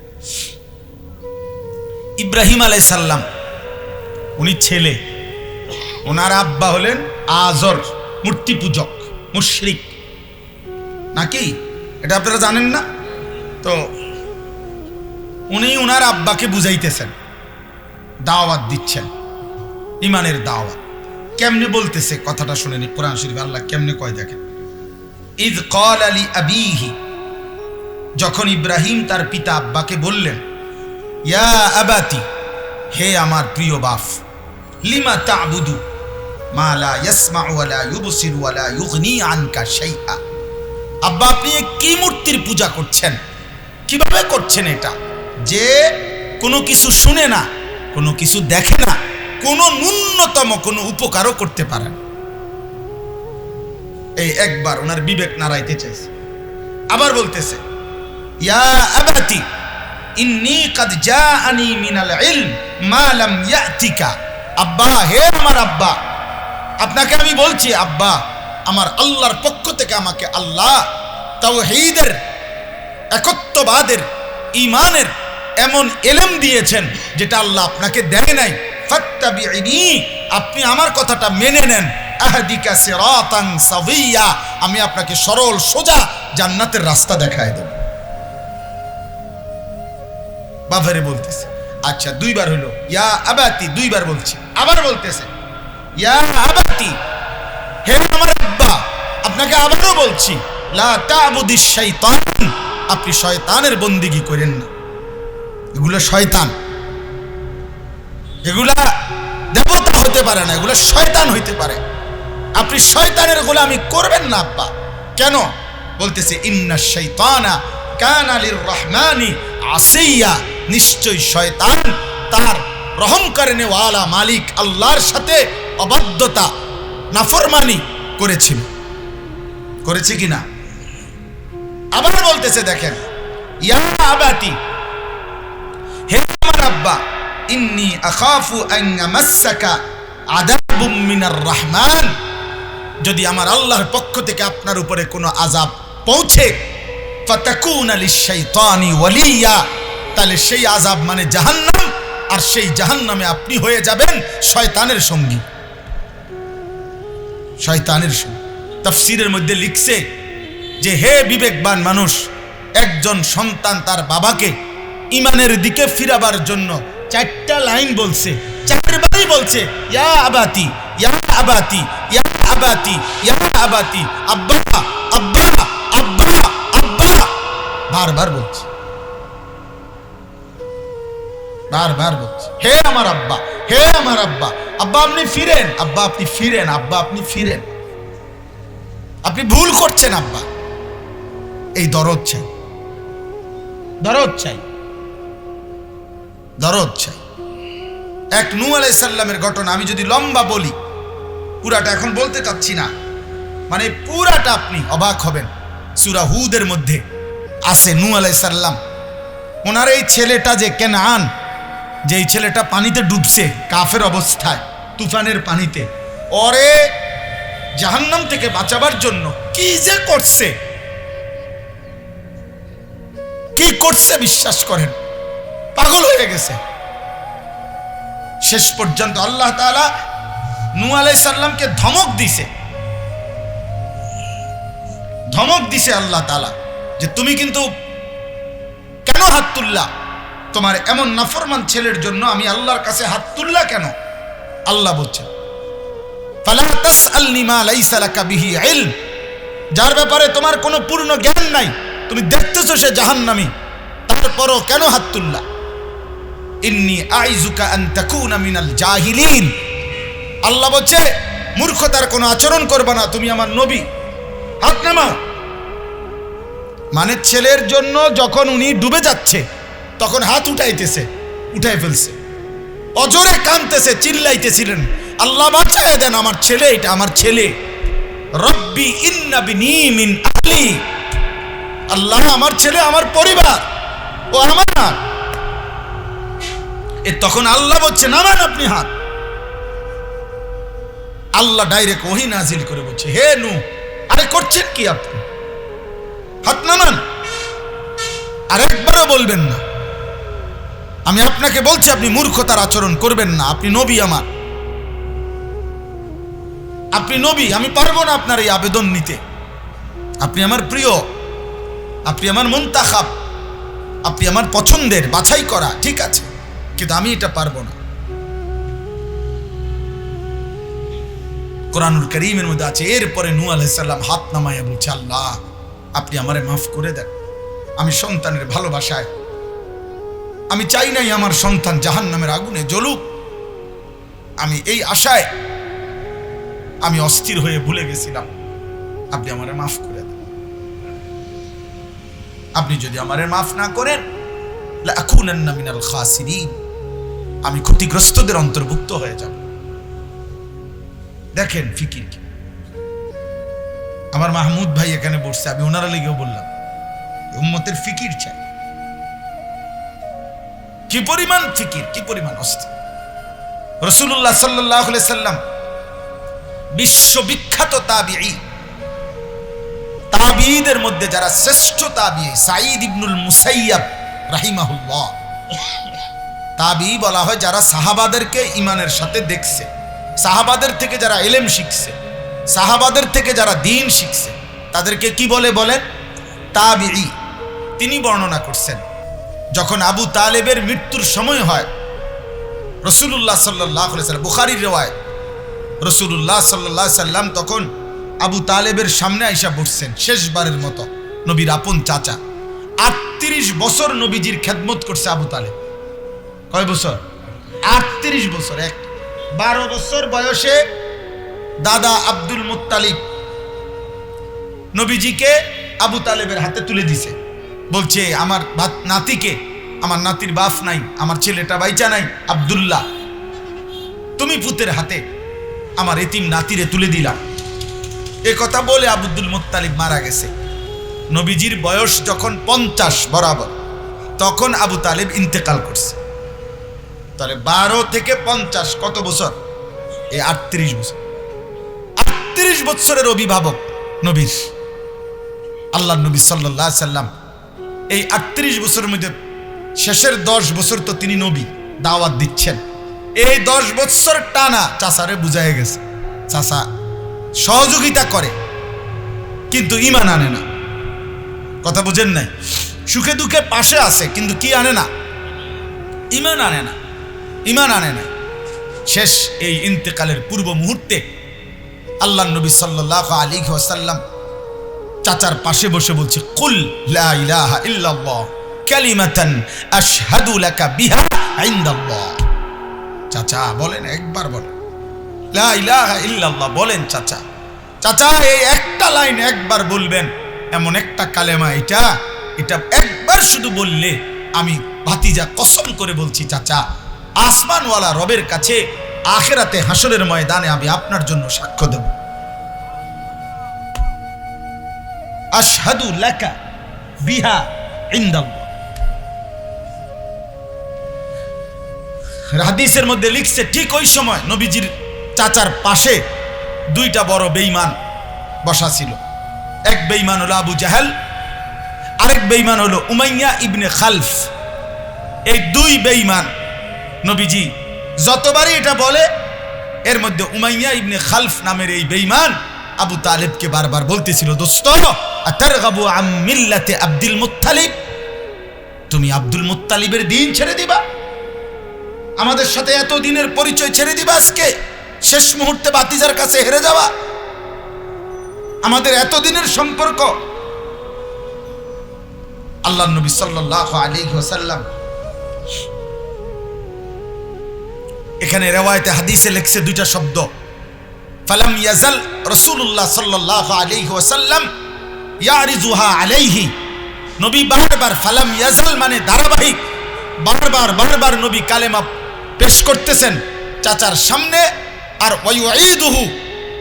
ইব্রাহিম আলাইহিস সালাম, উনি ছেলে, ওনার আব্বা হলেন আজর, মূর্তি পূজক, মুশরিক, নাকি? এটা আপনারা জানেন না? তো উনি ওনার আব্বাকে বুঝাইতেছেন, দাওয়াত দিচ্ছেন, ইমানের দাওয়াত। কেমনে বলতেছে কথাটা শুনেনি, কোরআন শরীফে আল্লাহ কেমনে কয় দেখেন। ইয ক্বালা লি আবিহি, যখন ইব্রাহিম তার পিতা আব্বাকে বললেন, ইয়া আবাতি, হে আমার প্রিয় বাপ, লিমা তা'বুদু মা লা ইয়াসমাউ ওয়া লা ইউবসিরু ওয়া লা ইউগনি আনকা শাইআ। আব্বা আপনি কি মূর্তির পূজা করছেন? কিভাবে করছেন এটা, যে কোনো কিছু শুনে না, কোনো কিছু দেখে না, কোনো ন্যূনতম কোনো উপকারও করতে পারে না। এই একবার ওনার বিবেক নাড়াইতে চাইছে। আবার বলতেছে, ইয়া আবাতি ইন্নী কাদ জাআনি মিনাল ইলম মা লাম ইয়াতিকা। আব্বা, হে আমার আব্বা, আপনাকে আমি বলছি আব্বা, আমার আল্লাহর পক্ষ থেকে আমাকে আল্লাহ তাওহীদের, একত্ববাদের, ঈমানের এমন ইলম দিয়েছেন যেটা আল্লাহ আপনাকে দেয় নাই। ফাত্তাবিইনি, আপনি আমার কথাটা মেনে নেন। আহদিকা সিরাতান সাবিয়্যা, আমি আপনাকে সরল সোজা জান্নাতের রাস্তা দেখায় দেব। বাবারে বলতেছে, আচ্ছা দুইবার হলো ইয়া আবাতি, দুইবার বলছি। আবার বলতেছে ইয়া আবাতি, হে আমার আব্বা, আপনাকে আবারও বলছি, লা তা'বুদিশ শাইতান, আপনি শয়তানের বন্দেগী করেন না। এগুলো শয়তান, এগুলা দেবতা হতে পারে না, এগুলো শয়তান হইতে পারে। আপনি শয়তানের গোলামি করবেন না আব্বা। কেন? বলতেছে ইন্নাশ শাইতানা কানা লির-রহমানি আসিয়া, নিশ্চয় শয়তান তার রহম করেন ওয়ালা মালিক আল্লাহর সাথে অবাধ্যতা, নাফরমানি করেছে কিনা। আবার বলতেছে দেখেন, ইয়া আবাতি, হে আমার আব্বা, ইন্নী আখাফু আন ইয়ামাসসাকা আযাবুম মিনার রহমান, যদি আমার আল্লাহর পক্ষ থেকে আপনার উপরে কোনো আযাব পৌঁছে, ফাতাকুনা লিশ-শাইতানি ওয়ালিয়া, তাহলে সেই আযাব মানে জাহান্নাম, আর সেই জাহান্নামে আপনি হয়ে যাবেন শয়তানের সঙ্গী। শয়তানের সঙ্গী। তাফসীরের মধ্যে লিখছে যে হে বিবেকবান মানুষ, একজন সন্তান তার বাবাকে ঈমানের দিকে ফিরাবার জন্য 4টা লাইন বলছে, 4বারই বলছে ইয়া আবাতি, ইয়া আবাতি, ইয়া আবাতি, ইয়া আবাতি, আব্বা আব্বা আব্বা আব্বা, বারবার বলছে, বারবার বলছে, হে আমার আব্বা, হে আমার আব্বা, আব্বা আপনি ফিরেন, আব্বা আপনি ফিরেন, আব্বা আপনি ফিরেন। আপনি ভুল করছেন আব্বা, এই দরদ চাই, দরদ চাই, দরদ চাই। এক নূহ আলাইহিস সালামের ঘটনা আমি যদি লম্বা বলি, পুরাটা এখন বলতে চাচ্ছি না, মানে পুরাটা আপনি অবাক হবেন। সূরা হুদের মধ্যে আছে নূহ আলাইহিস সালাম, ওনার এই ছেলেটা যে কেনান, যে এই ছেলেটা পানিতে ডুবছে কাফের অবস্থায় তুফানের পানিতে, ওরে জাহান্নাম থেকে বাঁচাবার জন্য কি যে করছে, কি করছে বিশ্বাস করেন, পাগল হয়ে গেছে। শেষ পর্যন্ত আল্লাহ তাআলা নূহ আলাইহিস সালামকে ধমক দিছে, ধমক দিছে আল্লাহ তাআলা যে তুমি কিন্তু কেন হাত তুললা, তোমার এমন নাফরমান ছেলের জন্য আমি আল্লাহর কাছে হাত তুললা কেন? আল্লাহ বলছেন ফালা তাসআলনি মা লাইসা লাকা বিহি ইলম, যার ব্যাপারে তোমার কোনো পূর্ণ জ্ঞান নাই, তুমি দেখতেছো সে জাহান্নামী, তারপরও কেন হাত তুললা? ইন্নী আইযুকা আন তাকুনা মিনাল জাহিলিন, আল্লাহ বলছে মূর্খতার কোনো আচরণ করবে না, তুমি আমার নবী, হাত নামাও। মানে ছেলের জন্য যখন উনি ডুবে যাচ্ছে তখন হাত উঠাইতেছে, উঠাই ফেলছে, অজরে কাঁদতেছে, চিল্লাইতেছিলেন আল্লাহ বাঁচায় দেন আমার ছেলে, এটা আমার ছেলে, রব্বি ইন্না বিনি মিন আহলি, আল্লাহ আমার ছেলে আমার পরিবার, ও আমার না। তখন আল্লাহ বলছে নামান আপনি হাত। আল্লাহ ডাইরেক্ট ওহী নাজিল করে বলছে হে নূহ, আরে করছেন কি আপনি, হাত নামান। আরেকবারও বলবেন না, আমি আপনাকে বলছি আপনি মূর্খতার আচরণ করবেন না, আপনি নবী আমার, আপনি নবী, আমি পারবো না আপনার এই আবেদন নিতে, আপনি আমার প্রিয়, আপনি আমার মুনতাখাব, আপনি আমার পছন্দের বাছাই করা, ঠিক আছে, কিন্তু আমি এটা পারবো না। কোরআনুল কারীমের মধ্যে আছে এরপরে নূহ আলাইহিস সালাম হাত নামাইয়া বলছে আল্লাহ আপনি আমারে মাফ করে দেন, আমি সন্তানের ভালোবাসায়, আমি চাই নাই আমার সন্তান জাহান্নামের আগুনে জ্বলুক, আমি এই আশায় আমি অস্থির হয়ে ভুলে গেছিলাম, আপনি আমারে মাফ করে দেন, আপনি যদি আমারে মাফ না করেন লাআকুনান্না মিনাল খাসিরিন, আমি ক্ষতিগ্রস্তদের অন্তর্ভুক্ত হয়ে যাব। দেখেন ফিকির কি, আমার মাহমুদ ভাই এখানে বসছে, আমি ওনারা লেগেও বললাম উম্মতের ফিকির চাই, কি পরিমাণ ফিকির, কি পরিমাণ অস্থির। রাসূলুল্লাহ সাল্লাল্লাহু আলাইহি সাল্লাম বিশ্ববিখ্যাত তাবিঈ, তাবিঈদের মধ্যে যারা শ্রেষ্ঠ তাবিঈ সাঈদ ইবনুল মুসাইয়াব রাহিমাহুল্লাহ, তাবিঈ বলা হয় যারা সাহাবাদেরকে ঈমানের সাথে দেখছে, সাহাবাদের থেকে যারা ইলম শিখছে, সাহাবাদের থেকে যারা দ্বীন শিখছে, তাদেরকে কি বলে বলেন তাবিঈ। তিনি বর্ণনা করছেন যখন আবু তালেবের মৃত্যুর সময় হয়, রাসূলুল্লাহ সাল্লাল্লাহু আলাইহি সাল্লাম, বুখারীর রিওয়ায়াত, রাসূলুল্লাহ সাল্লাল্লাহু আলাইহি সাল্লাম তখন আবু তালেবের সামনে আইসা বসছেন, শেষবারের মতো, নবীর আপন চাচা, 38 বছর নবীজির খেদমত করছে আবু তালেব। কয় বছর? 38 বছর। 12 বছর বয়সে দাদা আব্দুল মুত্তালিব নবীজিকে আবু তালেবের হাতে তুলে দিছে, বলছে আমার নাতিকে, আমার নাতির বাপ নাই, আমার ছেলেটা বাইচা নাই আব্দুল্লাহ, তুমি পুতের হাতে আমার এতিম নাতিরে তুলে দিলাম। এ কথা বলে আব্দুল মুত্তালিব মারা গেছে। নবীজির বয়স যখন 50 বরাবর, তখন আবু তালেব ইন্তেকাল করছে। তাহলে 12 থেকে 50 কত বছর? এই 38 বছর। 38 বছরের অভিভাবক নবীর, আল্লাহ নবী সাল্লাল্লাহু আলাইহি সাল্লাম এই 38 বছরের মধ্যে শেষের 10 বছর তো তিনি নবী দাওয়াত দিচ্ছেন। এই 10 বছর টানা চাচারে বুঝায় গেছে, চাচা সহযোগিতা করে কিন্তু ঈমান আনে না। কথা বুঝেন নাই? সুখে দুঃখে পাশে আছে কিন্তু কি আনে না? ঈমান আনে না, ঈমান আনে না। শেষ এই ইন্তেকালের পূর্ব মুহূর্তে আল্লাহ নবী সাল্লাল্লাহু আলাইহি ওয়াসাল্লাম চাচার পাশে বসে বলছে, কুল লা ইলাহা ইল্লাল্লাহ কালিমাতান আশহাদু লাকা বিহা ইনদাল্লাহ। চাচা বলেন, একবার বলেন লা ইলাহা ইল্লাল্লাহ বলেন চাচা, চাচা এই একটা লাইন একবার বলবেন, এমন একটা কালেমা এটা একবার শুধু বললে আমি ভাতিজা কসম করে বলছি চাচা, আসমানওয়ালা রবের কাছে আখিরাতে হাসরের ময়দানে আমি আপনার জন্য সাক্ষ্য দেব। আশহাদু লাকা বিহা ইনদাল্লাহ। হাদিসের মধ্যে লিখছে ঠিক ওই সময় নবীজির চাচার পাশে দুইটা বড় বেঈমান বসা ছিল। এক বেঈমান হলো আবু জাহেল, আরেক বেঈমান হলো উমাইয়া ইবনে খালফ। এই দুই বেঈমান নবীজি যতবারই এটা বলে, এর মধ্যে উমাইয়া ইবনে খালফ নামের এই বেঈমান আবু তালেবকে বারবার বলতেছিল, দোস্ত আতারগাবু আম মিল্লাতে আব্দুল মুত্তালিব, তুমি আব্দুল মুত্তালিবের দিন ছেড়ে দিবা? আমাদের সাথে এত দিনের পরিচয় ছেড়ে দিবা, আজকে শেষ মুহূর্তে বাতিজার কাছে হেরে যাওয়া? আমাদের এত দিনের সম্পর্ক। আল্লাহর নবী সাল্লাল্লাহু আলাইহি ওয়াসাল্লাম এখানে রিওয়ায়াতে হাদিসে লেখছে দুইটা শব্দ, ফালাম ইয়াজাল রাসূলুল্লাহ সাল্লাল্লাহু আলাইহি ওয়াসাল্লাম ইয়ারিজুহা আলাইহি। নবী বারবার, ফালাম ইয়াজাল মানে ধারাবাহিক, বারবার নবী কালেমা পেশ করতেছেন চাচার সামনে, আর ওয়ায়ুঈদুহু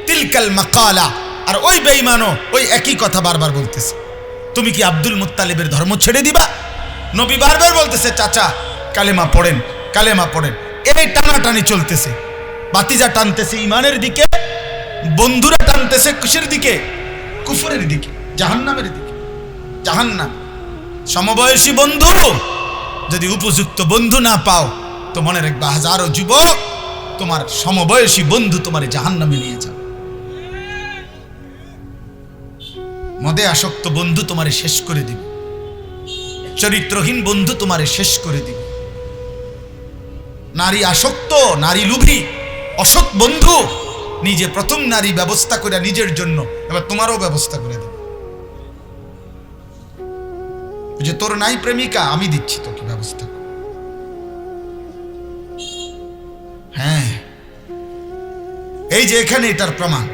তিলকাল মাকালা, আর ওই বেঈমানও ওই একই কথা বারবার বলতেছে, তুমি কি আব্দুল মুত্তালিবের ধর্ম ছেড়ে দিবা? নবী বারবার বলতেছে, চাচা কালেমা পড়েন, কালেমা পড়েন। এই টানাটানি চলতেছে, বাতিজা টানতেছে ইমানের দিকে, বন্ধুরা টানতেছে কিসের দিকে? কুফরের দিকে, জাহান্নামের দিকে। জাহান্নাম। সমবয়সী বন্ধু যদি উপযুক্ত বন্ধু না পাও তো মনে রাখবা, হাজারো যুবক তোমার সমবয়সী বন্ধু তোমার জাহান্নামে নিয়ে যাবে। মদে আসক্ত বন্ধু তোমারে শেষ করে দিবে, চরিত্রহীন বন্ধু তোমারে শেষ করে দিবে, নারী আসক্ত, নারী লোভী, অসৎ বন্ধু নিজে প্রথম নারী ব্যবস্থা করে নিজের জন্য, এবার তোমারও ব্যবস্থা করে দেবে, যে তোর নাই প্রেমিকা, আমি দিচ্ছি তোকে ব্যবস্থা। হ্যাঁ, এই যে এখানে এটার প্রমাণ।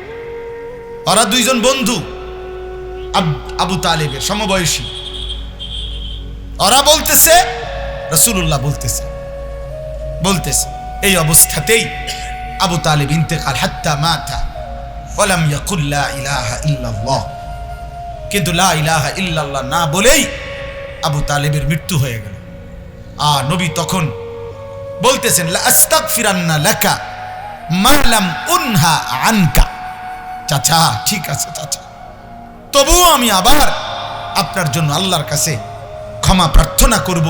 ওরা দুইজন বন্ধু আবু তালেবের সমবয়সী, ওরা বলতেছে, রাসূলুল্লাহ বলতেছে এই অবস্থাতেই আবু তালেব ইন্তেকাল, হাত্তা মাতা ওয়ালাম ইয়াকুল লা ইলাহা ইল্লাল্লাহ, কিন্তু লা ইলাহা ইল্লাল্লাহ না বলেই আবু তালেবের মৃত্যু হয়ে গেল। আর নবী তখন বলতেছেন, লা আস্তাগফিরান্না লাকা মা লাম উনহা আনকা। চাচা ঠিক আছে চাচা, তবুও আমি আবার আপনার জন্য আল্লাহর কাছে ক্ষমা প্রার্থনা করব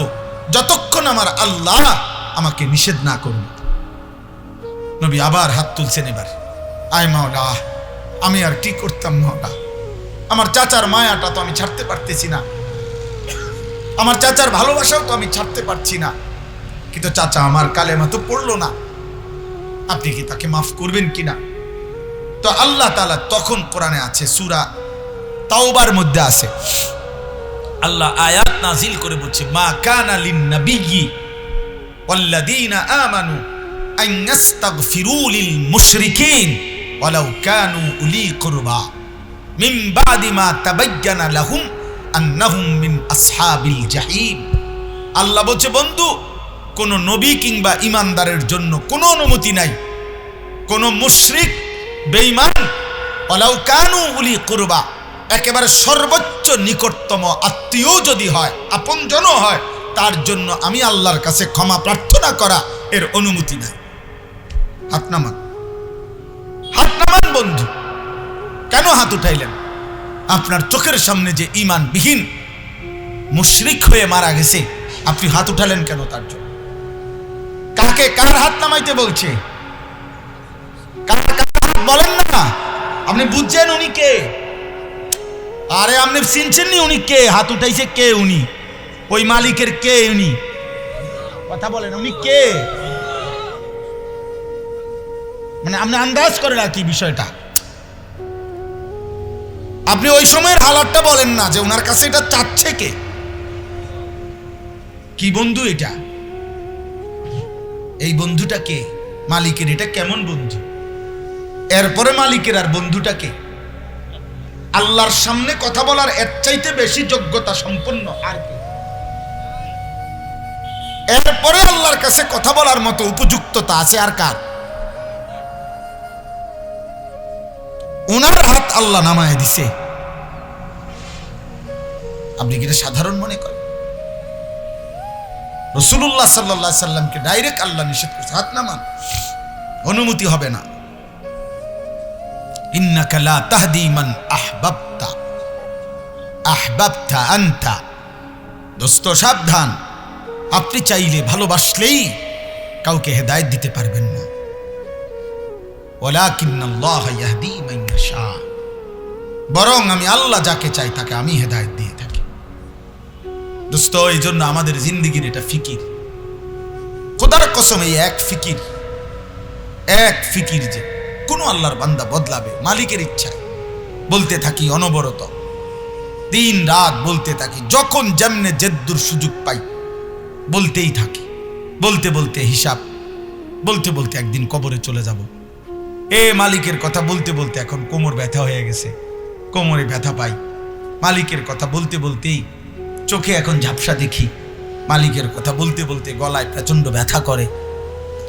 যতক্ষণ আমার আল্লাহ আমাকে নিষেধ না করবে। নবী আবার হাত তুলছেন, এবার আয় মাওলা, আমি আর কি করতাম মাওলা, আমার চাচার মায়াটা তো আমি ছাড়তে পারতেছি না, আমার চাচার ভালোবাসাও তো আমি ছাড়তে পারছি না, কিন্তু চাচা আমার কালেমা তো পড়লো না, আপনি কি তাকে মাফ করবেন কিনা? তো আল্লাহ তাআলা তখন কোরআনে আছে, সূরা তাওবার মধ্যে আছে, আল্লাহ আয়াত নাজিল করে বলছে, মা কানা লিন নাবিয়্যি ওয়াল্লাযীনা আমানু আন ইস্তাগফিরু লিল মুশরিকিন ওয়ালাউ কানু উলি কুরবা মিন বাদি মা তাবায়্যানা লাহুম আন্নাহুম মিন আসহাবিল জাহিম। আল্লাহ বলছে, বন্ধু, কোন নবী কিংবা ইমানদারের জন্য কোনো অনুমতি নাই, কোন মুশরিক বেঈমান ওয়ালাউ কানু উলি কুরবা, একেবারে সর্বোচ্চ নিকটতম আত্মীয় যদি হয়, আপনজনও হয়, তার জন্য আমি আল্লাহর কাছে ক্ষমা প্রার্থনা করা এর অনুমতি নাই। হাত নামান, হাত নামান বন্ধু। কেন হাত উঠাইলেন? আপনার চোখের সামনে যে ঈমানবিহীন মুশরিক হয়ে মারা গেছে, আপনি হাত উঠালেন কেন তার জন্য? কাকে, কার হাত নামাইতে বলছে? বলেন না, আপনি বুঝছেন উনি কে? আরে আপনি চিনছেন নি উনি কে? হাত উঠাইছে কে? উনি ওই মালিকের কে? উনি কথা বলেন, উনি কে? মানে আপনি আন্দাজ করেন আর কি বিষয়টা, আপনি ওই সময়ের হালাতটা বলেন না যে ওনার কাছে এটা চাচ্ছে কে, কি বন্ধু এটা, এই বন্ধুটা কে? মালিকের এটা কেমন বন্ধু? এরপরে মালিকের আর বন্ধুটা কে? আল্লাহর সামনে কথা বলার এর চাইতে বেশি যোগ্যতা সম্পন্ন আর কি? এরপরে আল্লাহর কাছে কথা বলার মতো উপযুক্ততা আছে আর কার? ওনার হাত আল্লাহ নামায় দিছে, আপনি কি এটা সাধারণ মনে করেন? রাসূলুল্লাহ সাল্লাল্লাহু আলাইহি সাল্লামকে ডাইরেক্ট আল্লাহ নিষেধ করছে, হাত নামান, অনুমতি হবে না। ইন্নাকা লা তাহদি মান আহবাবতা আহবাবতা আনতা। দোস্ত সাবধান, আপনি চাইলে ভালোবাসলেই কাউকে হেদায়েত দিতে পারবেন না। ওয়ালাকিন্নাল্লাহ ইয়াহদি মান ইয়াশা, বরং আমি আল্লাহ যাকে চাই তাকে আমি হেদায়েত দিয়ে থাকি। দোস্ত, এই জন্য আমাদের জিন্দেগির এটা ফিকির, খোদার কসম, এই এক ফিকির যে কোন আল্লাহর বান্দা বদলাবে মালিকের ইচ্ছায়। বলতে থাকি অনবরত, দিন রাত বলতে থাকি, যখন যেমনে জেদ্দুর সুযোগ পাই বলতেই থাকি, বলতে বলতে হিসাব, বলতে বলতে একদিন কবরে চলে যাব। মালিকের কথা বলতে বলতে এখন কোমর ব্যথা হয়ে গেছে, কোমরে ব্যথা পাই। মালিকের কথা বলতে বলতেই চোখে এখন ঝাপসা দেখি, মালিকের কথা বলতে বলতে গলায় প্রচন্ড ব্যথা করে।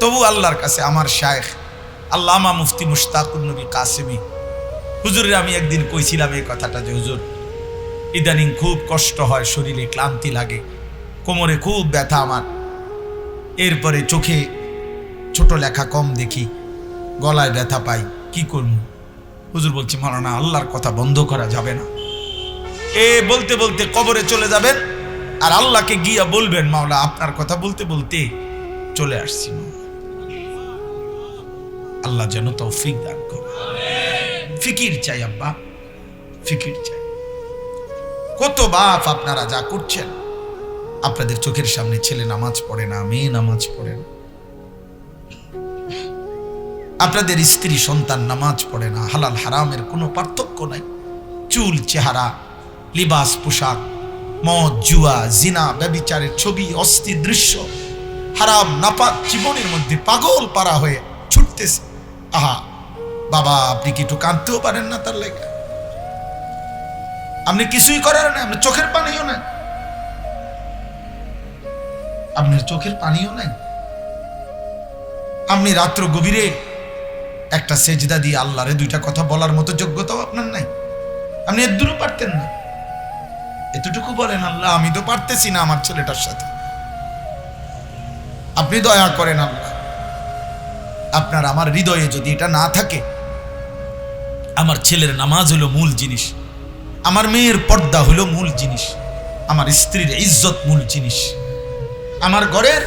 তবু আল্লাহর কাছে আমার শায়েখ আল্লামা মুফতি মুশতাকুর নবী কাসেমি হুজুরের আমি একদিন কইছিলাম এই কথাটা, যে হুজুর ইদানিং খুব কষ্ট হয়, শরীরে ক্লান্তি লাগে, কোমরে খুব ব্যথা আমার, এরপরে চোখে ছোট লেখা কম দেখি, গলায় ব্যথা পাই, কি করব? হুজুর বলছি, মাওলানা আল্লাহর কথা বন্ধ করা যাবে না। বলতে বলতে কবরে চলে যাবেন আর আল্লাহকে গিয়া বলবেন, মাওলা আপনার কথা বলতে বলতে চলে আসছি। আল্লাহ যেন তৌফিক দান করে। ফিকির চাই আব্বা, ফিকির চাই। কত বাপ আপনারা যা করছেন, আপনাদের চোখের সামনে ছেলে নামাজ পড়ে না, মেয়ে নামাজ পড়ে না, আপনাদের স্ত্রী সন্তান নামাজ পড়ে না, হালাল হারামের কোনো পার্থক্য নাই, চুল চেহারা, লিবাস পোশাক, মদ জুয়া জিনা ব্যভিচারের ছবি, অস্থির দৃশ্য, হারাম নাপাক জীবনের মধ্যে পাগল পারা হয়ে ছুটতেছে। আহা বাবা, আপনি কি একটু কাঁদতেও পারেন না তার লাগে? আপনি কিছুই করার নাই, আপনার চোখের পানিও নাই, আপনার চোখের পানিও নাই। আপনি রাত্র গভীরে একটা সেজদা দিয়ে আল্লাহরে দুইটা কথা বলার মতো যোগ্যতাও আপনার নাই, আপনি এর দূরও পারতেন না। এতটুকু বলেন, আল্লাহ আমি তো পারতেছি না আমার ছেলেটার সাথে, আপনি দয়া করেন আল্লাহ। আপনার আমার হৃদয়ে যদি এটা না থাকে, আমার ছেলের নামাজ হলো মূল জিনিস, আমার মেয়ের পর্দা হলো মূল জিনিস, আমার স্ত্রীর ইজ্জত মূল জিনিস, আমার ঘরের,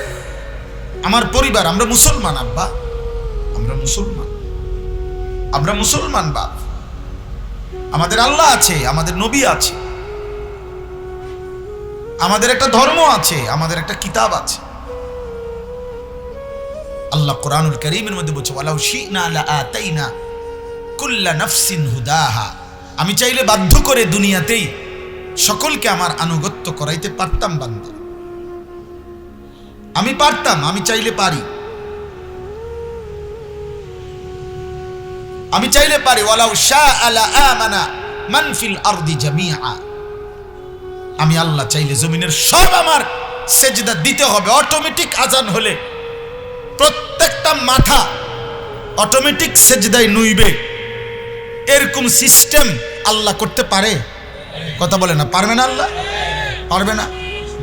আমার পরিবার, আমরা মুসলমান আব্বা, আমরা মুসলমান বাপ, আমাদের আল্লাহ আছে, আমাদের নবী আছে, আমাদের একটা ধর্ম আছে, আমাদের একটা কিতাব আছে। আল্লাহ কোরআনুল কারীমের মধ্যে বলছে, ওয়ালাউ শি'না লাআতাইনা কুল্লা নাফসিন হুদাহা, আমি চাইলে বাধ্য করে দুনিয়াতেই সকলকে আমার আনুগত্য করাইতে পারতাম বান্দা, আমি পারতাম, আমি চাইলে পারি, আমি চাইলে পারি। ওয়ালাউ শাআ লাআমানা মান ফিল আরদি জামিআ, আমি আল্লাহ চাইলে জমিনের সব আমার সেজদা দিতে হবে। অটোমেটিক আজান হলে প্রত্যেকটা মাথা অটোমেটিক সেজদায় নুইবে, এরকম সিস্টেম আল্লাহ করতে পারে? কথা বলে না, পারবে না? আল্লাহ পারবে না?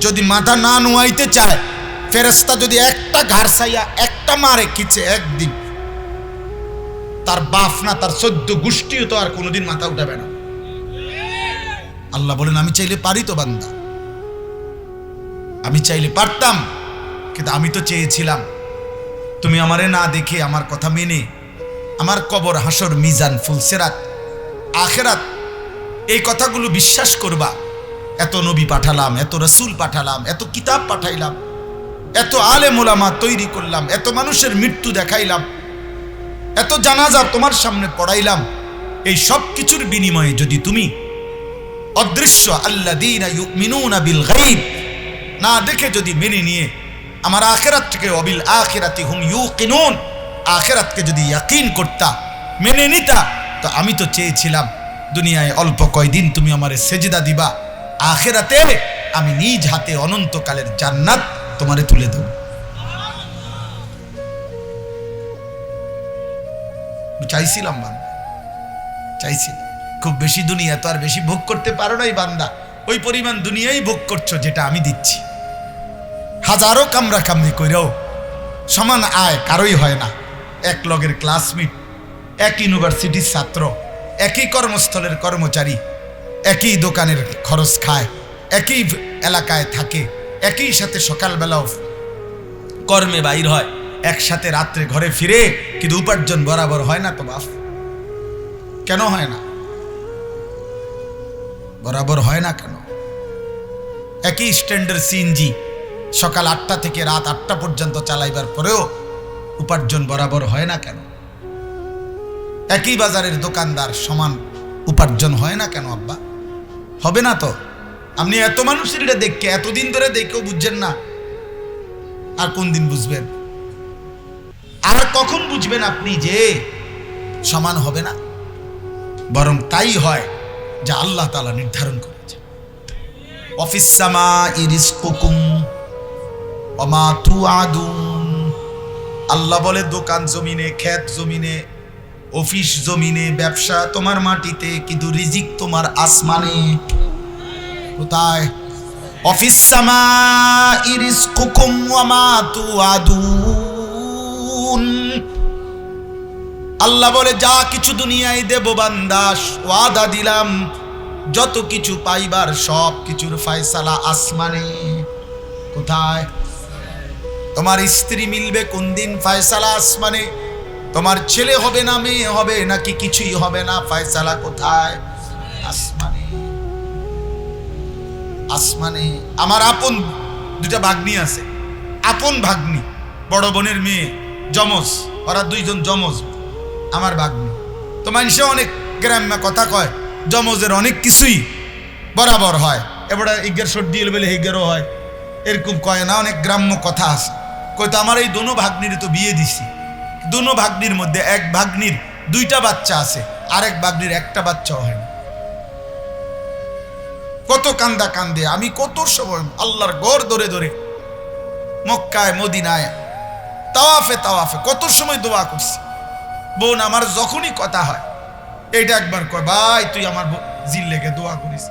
যদি মাথা না নুয়াইতে চায়, ফেরেশতা যদি একটা ঘাড় ছাইয়া একটা মারে কিছে একদিন, তার বাপ না তার 14 গোষ্ঠীও তো আর কোনোদিন মাথা উঠাবে না। আল্লাহ বলেন, আমি চাইলে পারি তো বান্দা, আমি চাইলে পারতাম, কিন্তু আমি তো চেয়েছিলাম তুমি আমারে না দেখে, আমার কথা মেনে, আমার কবর, হাসর, মিজান, ফুলসেরাত, আখেরাত, এই কথাগুলো বিশ্বাস করবা। এত নবী পাঠালাম, এত রসুল পাঠালাম, এত কিতাব পাঠাইলাম, এত আলেম ওলামা তৈরি করলাম, এত মানুষের মৃত্যু দেখাইলাম, এত জানাজা তোমার সামনে পড়াইলাম, এই সব কিছুর বিনিময়ে যদি তুমি অদৃশ্য আল্লাযীনা ইউমিনুনা বিল গায়ব না দেখে যদি মেনে নিয়ে আমার আখিরাতকে, ওয়াবিল আখিরাতি হুম ইউকিনুন, আখিরাতকে যদি ইয়াকিন করতা, মেনে নিতা, তো আমি তো চেয়েছিলাম দুনিয়ায় অল্প কয়দিন তুমি আমারে সেজদা দিবা, আখিরাতে আমি নিজ হাতে অনন্তকালের জান্নাত তোমারে তুলে দেব। চাইছিলাম বান্দা, চাইছিলাম। খুব বেশি দুনিয়া তো আর বেশি ভোগ করতে পারো নাই বান্দা, ওই পরিমাণ দুনিয়াই ভোগ করছো যেটা আমি দিচ্ছি। হাজারো কামরা কামড়ি কইরাও সমান আয় কারোই হয় না। এক লগের ক্লাসমেট, এক ইউনিভার্সিটির ছাত্র, একই কর্মস্থলের কর্মচারী, একই দোকানের খরচ খায়, একই এলাকায় থাকে, একই সাথে সকালবেলাও কর্মে বাইর হয়, একসাথে রাত্রে ঘরে ফিরে, কিন্তু উপার্জন বরাবর হয় না তো বাপ। কেন হয় না? বরাবর হয় না কেন? একই স্ট্যান্ডার্ড সিএনজি সকাল 8টা থেকে রাত 8টা পর্যন্ত চালাইবার পরেও উপার্জন বরাবর হয় না কেন? একই বাজারের দোকানদার সমান উপার্জন হয় না কেন আব্বা? হবে না তো। আপনি এত মানুষের এটা দেখে এতদিন ধরে দেখেও বুঝছেন না, আর কোন দিন বুঝবেন? আর কখন বুঝবেন আপনি যে সমান হবে না? বরং তাই হয় যা আল্লাহ তাআলা নির্ধারণ করেছে। অফিস সামাই রিজকুকুম ওয়া মা তুআদুন। আল্লাহ বলে দোকান জমিনে, ক্ষেত জমিনে, অফিস জমিনে, ব্যবসা তোমার মাটিতে, কিন্তু রিজিক তোমার আসমানে। কোথায়? অফিস সামাই রিজকুকুম ওয়া মা তুআদুন। আল্লাহ বলে যা কিছু দুনিয়ায় দেব বান্দা, ওয়াদা দিলাম, যত কিছু পাইবার সব কিছুর ফয়সালা আসমানে। কোথায়? তোমার স্ত্রী মিলবে কোন দিন? ফয়সালা আসমানে। তোমার ছেলে হবে না মেয়ে হবে নাকি কিছুই হবে না, ফয়সালা কোথায়? আসমানে। আসমানে। আমার আপন দুটা ভাগ্নি আছে, আপন ভাগ্নি, বড় বোনের মেয়ে, যমজ, ওরা দুইজন যমজ আমার ভাগ্নি। তো মানুষে অনেক গ্রাম্য কথা কয়, যমজের অনেক কিছুই বরাবর হয়, এবারে ইগের সর্দি বলে হিগেরও হয়, এরকম কয় না, অনেক গ্রাম্য কথা আছে। কয় তো আমার এই দোনো ভাগ্নির তো বিয়ে দিছি, দোনো ভাগ্নির মধ্যে এক ভাগ্নির 2টা বাচ্চা আছে, আরেক ভাগ্নির একটা বাচ্চাও হয় না। কত কান্দা কান্দে আমি, কত সময় আল্লাহর ঘর ধরে ধরে মক্কায় মদিনায় তাওয়াফে তাওয়াফে কত সময় দোয়া করছি। বোন আমার যখনই কথা হয় এইটা একবার কয়, ভাই তুই আমার জিল লেগে দোয়া করিস,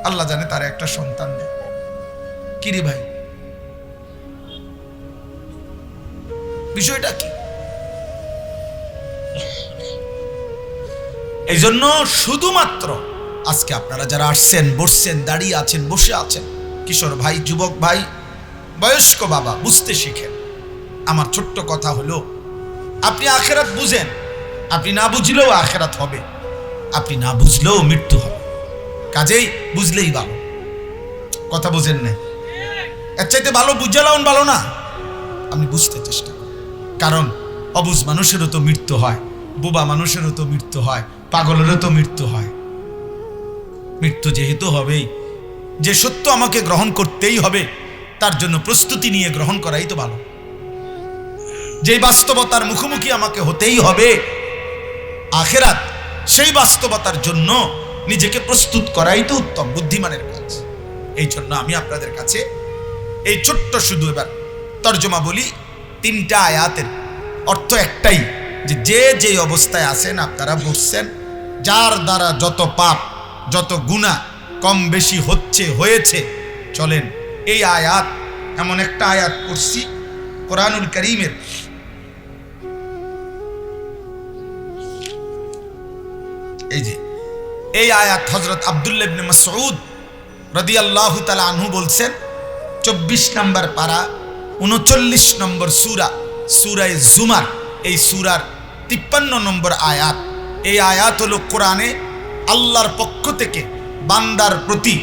আল্লাহ জানে তার একটা সন্তান দেয়। কিরে ভাই, বিষয়টা কি? এই জন্য শুধুমাত্র আজকে আপনারা যারা আসছেন, বসছেন, দাঁড়িয়ে আছেন, বসে আছেন, কিশোর ভাই, যুবক ভাই, বয়স্ক বাবা, বুঝতে শিখেন। আমার ছোট্ট কথা হলো, আপনি আখেরাত বুঝেন, আপনি না বুঝলেও আখেরাত হবে, আপনি না বুঝলেও মৃত্যু হবে, কাজেই বুঝলেই ভালো। কথা বুঝেন না? এর চাইতে ভালো বুঝালাম ভালো না? আপনি বুঝতে চেষ্টা করেন, কারণ অবুঝ মানুষেরও তো মৃত্যু হয়, বোবা মানুষেরও তো মৃত্যু হয়, পাগলেরও তো মৃত্যু হয়। মৃত্যু যেহেতু হবেই, যে সত্য আমাকে গ্রহণ করতেই হবে, তার জন্য প্রস্তুতি নিয়ে গ্রহণ করাই তো ভালো। যে বাস্তবতার মুখোমুখি আমাকে হতেই হবে আখেরাত, সেই বাস্তবতার জন্য নিজেকে প্রস্তুত করাই তো উত্তম বুদ্ধিমানের কাজ। এই জন্য আমি আপনাদের কাছে এই ছোট্ট শুধু এবার তর্জমা বলি। 3টা আয়াতের অর্থ একটাই, যে যে অবস্থায় আছেন আপনারা বসছেন, যার দ্বারা যত পাপ যত গুনাহ কম বেশি হচ্ছে হয়েছে, চলেন এই আয়াত, এমন একটা আয়াত পড়ছি কোরআনুল কারীমের, এই যে এই আয়াত হযরত আব্দুল্লাহ ইবনে মাসউদ রাদিয়াল্লাহু তাআলা আনহু বলছেন, 24 নম্বর পারা 39 নম্বর সূরা, সূরা জুমার, এই সূরার 53 নম্বর আয়াত। এই আয়াত হলো কোরআনে আল্লাহর পক্ষ থেকে বান্দার প্রতি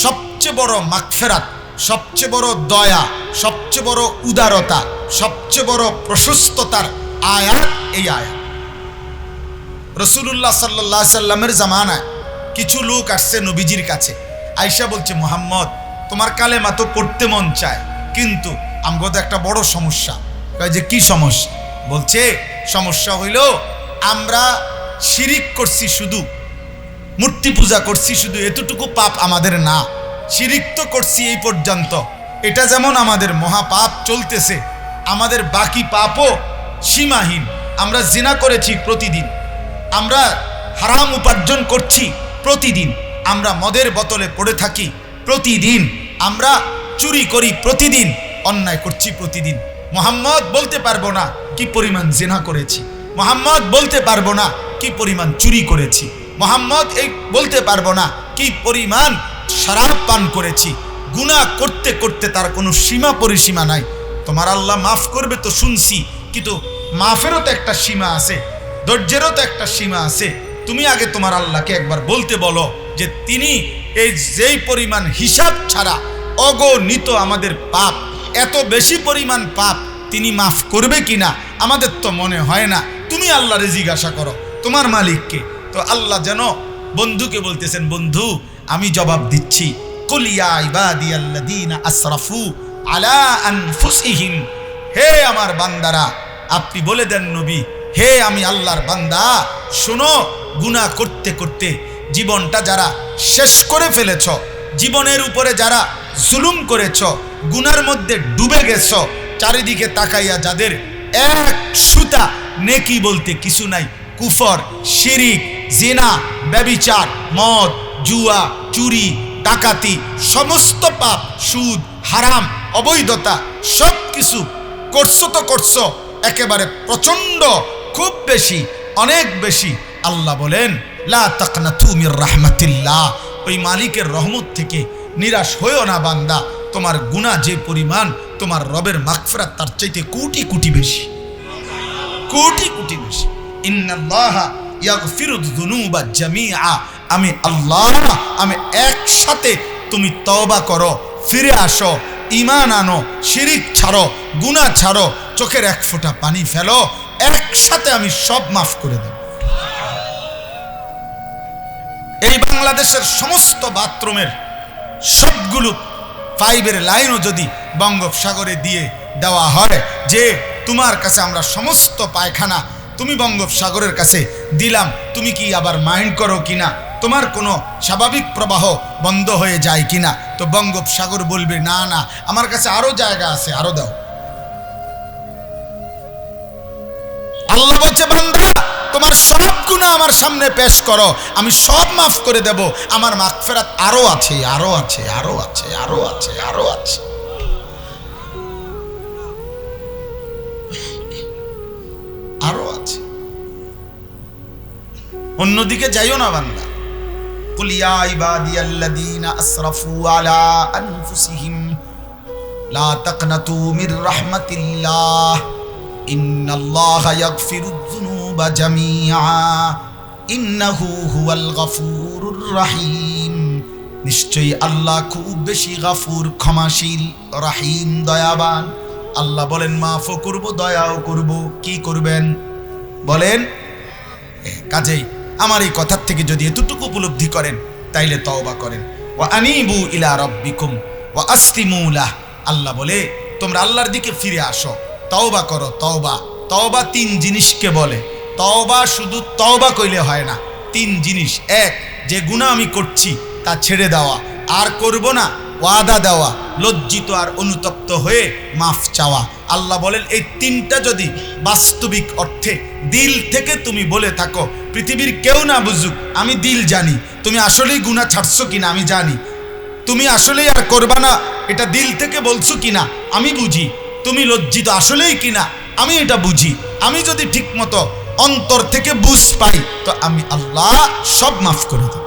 সবচেয়ে বড় মাগফিরাত, সবচেয়ে বড় দয়া, সবচেয়ে বড় উদারতা, সবচেয়ে বড় প্রশস্ততার আয়াত এই আয়াত। রাসূলুল্লাহ সাল্লাল্লাহু আলাইহি সাল্লামের জামানায় কিছু লোক আসছে নবীজির কাছে, আয়েশা বলছে, মুহাম্মদ তোমার কালেমা তো পড়তে মন চায়, কিন্তু আমগো তো একটা বড় সমস্যা। কয় যে কি সমস্যা? বলছে সমস্যা হইল আমরা শিরিক করছি শুধু, মূর্তি পূজা করছি শুধু এতটুকু পাপ আমাদের না, শিরিক তো করছি এই পর্যন্ত, এটা যেমন আমাদের মহাপাপ চলতেছে, আমাদের বাকি পাপও সীমাহীন। আমরা জিনা করেছি প্রতিদিন, আমরা হারাম উপার্জন করছি প্রতিদিন, আমরা মদের বোতলে পড়ে থাকি প্রতিদিন, আমরা চুরি করি প্রতিদিন, অন্যায় করছি প্রতিদিন। মুহাম্মদ বলতে পারবো না কি পরিমাণ জিনা করেছি, মুহাম্মদ বলতে পারবো না কি পরিমাণ চুরি করেছি, মুহাম্মদ এই বলতে পারবো না কি পরিমাণ শরাব পান করেছি। গুনাহ করতে করতে তার কোনো সীমা পরিসীমা নাই। তোমার আল্লাহ মাফ করবে তো শুনছি, কিন্তু মাফেরও তো একটা সীমা আছে, ধৈর্যেরও তো একটা সীমা আছে। তুমি আগে তোমার আল্লাহকে একবার বলতে বলো যে তিনি এই যেই পরিমাণ হিসাব ছাড়া অগণিত আমাদের পাপ, এত বেশি পরিমাণ পাপ তিনি মাফ করবে কিনা আমাদের তো মনে হয় না। তুমি আল্লাহরে জিজ্ঞাসা করো তোমার মালিককে। তো আল্লাহ যেন বন্ধুকে বলতেছেন, বন্ধু আমি জবাব দিচ্ছি, কুল ইয়া ইবাদিয়াল্লাযীনা আসরাফু আলা আনফুসিহিম, হে আমার বান্দারা, আপনি বলে দেন নবী, হে আমি আল্লাহর বান্দা শোনো, গুনাহ করতে করতে জীবনটা যারা শেষ করে ফেলেছ, জীবনের উপরে যারা জুলুম করেছ, গুনার মধ্যে ডুবে গেছ, চারিদিকে তাকাইয়া যাদের এক সুতা নেকি বলতে কিছু নাই, কুফর, শিরিক, জিনা, ব্যভিচার, মদ, জুয়া, চুরি, ডাকাতি, সমস্ত পাপ, সুদ, হারাম, অবৈধতা, সব কিছু করছো তো করছো একেবারে প্রচন্ড, খুব বেশি, অনেক বেশি। আল্লাহ বলেন লা তাকনাতু মির রাহমাতিল্লাহ, ওই মালিকের রহমত থেকে নিরাশ হইও না বান্দা। তোমার গুনাহ যে পরিমাণ, তোমার রবের মাগফিরাত তার চাইতে কোটি কোটি বেশি, কোটি কোটি বেশি। ইন্নাল্লাহা ইয়াগফিরুয যুনুবা জামিআ, আমি আল্লাহ, আমি একসাথে, তুমি তওবা করো, ফিরে আসো, ঈমান আনো, শিরিক ছাড়ো, গুনাহ ছাড়ো, চোখের এক ফোঁটা পানি ফেলো, একসাথে আমি সব মাফ করে দেব। এই বাংলাদেশের সমস্ত বাথরুমের সবগুলো পাইপের লাইনও যদি বঙ্গোপসাগরে দিয়ে দেওয়া হয়, যে তোমার কাছে আমরা সমস্ত পায়খানা তুমি বঙ্গোপসাগরের কাছে দিলাম, তুমি কি আবার মাইন্ড করো কিনা, তোমার কোনো স্বাভাবিক প্রবাহ বন্ধ হয়ে যায় কিনা? তো বঙ্গোপসাগর বলবে না না, আমার কাছে আরো জায়গা আছে, আরো দাও। আল্লাহ বলছে বান্দা তোমার সব গুনাহ আমার সামনে পেশ করো, আমি সব মাফ করে দেব, আমার মাগফিরাত আরো আছে, আরো আছে, আরো আছে, আরো আছে, আরো আছে। আরো আছে। অন্যদিকে যাইও না বান্দা। কুল ইয়া ইবাদিয়াল্লাযীনা আসরাফু আলা আনফুসিহিম লা তাকনাতু মির রাহমাতিল্লাহ ইন্নাল্লাহা ইয়াগফিরুয যুনুবা জামিআ ইন্নাহু হুয়াল গফুরুর রহিম। নিশ্চয়ই আল্লাহ খুব বেশি গফুর, ক্ষমাশীল, রহিম, দয়াবান। আল্লাহ বলেন মাফও করব, দয়াও করব। কি করবেন বলেন? কাজেই আমার এই কথার থেকে যদি এতটুকু উপলব্ধি করেন তাইলে তওবা করেন। ওয়া আনিবু ইলা রাব্বিকুম ওয়া আসলিমু লাহ। আল্লাহ বলে তোমরা আল্লাহর দিকে ফিরে আসো, তওবা করো। তওবা, তওবা তিন জিনিসকে বলে। তওবা শুধু তওবা কইলে হয় না, তিন জিনিস। এক, যে গুনাহ আমি করছি তা ছেড়ে দেওয়া, আর করব না, ওয়াদা দেওয়া, লজ্জিত আর অনুতপ্ত হয়ে মাফ চাওয়া। আল্লাহ বলেন এই তিনটা যদি বাস্তবিক অর্থে দিল থেকে তুমি বলে থাকো, পৃথিবীর কেউ না বুঝুক, আমি দিল জানি তুমি আসলেই গুনাহ ছাড়ছো কিনা, আমি জানি তুমি আসলেই আর করবা না, এটা দিল থেকে বলছো কিনা আমি বুঝি, তুমি লজ্জিত আসলেই কিনা আমি এটা বুঝি। আমি যদি ঠিক মতো অন্তর থেকে বুঝ পাই তো আমি আল্লাহ সব মাফ করে দেব,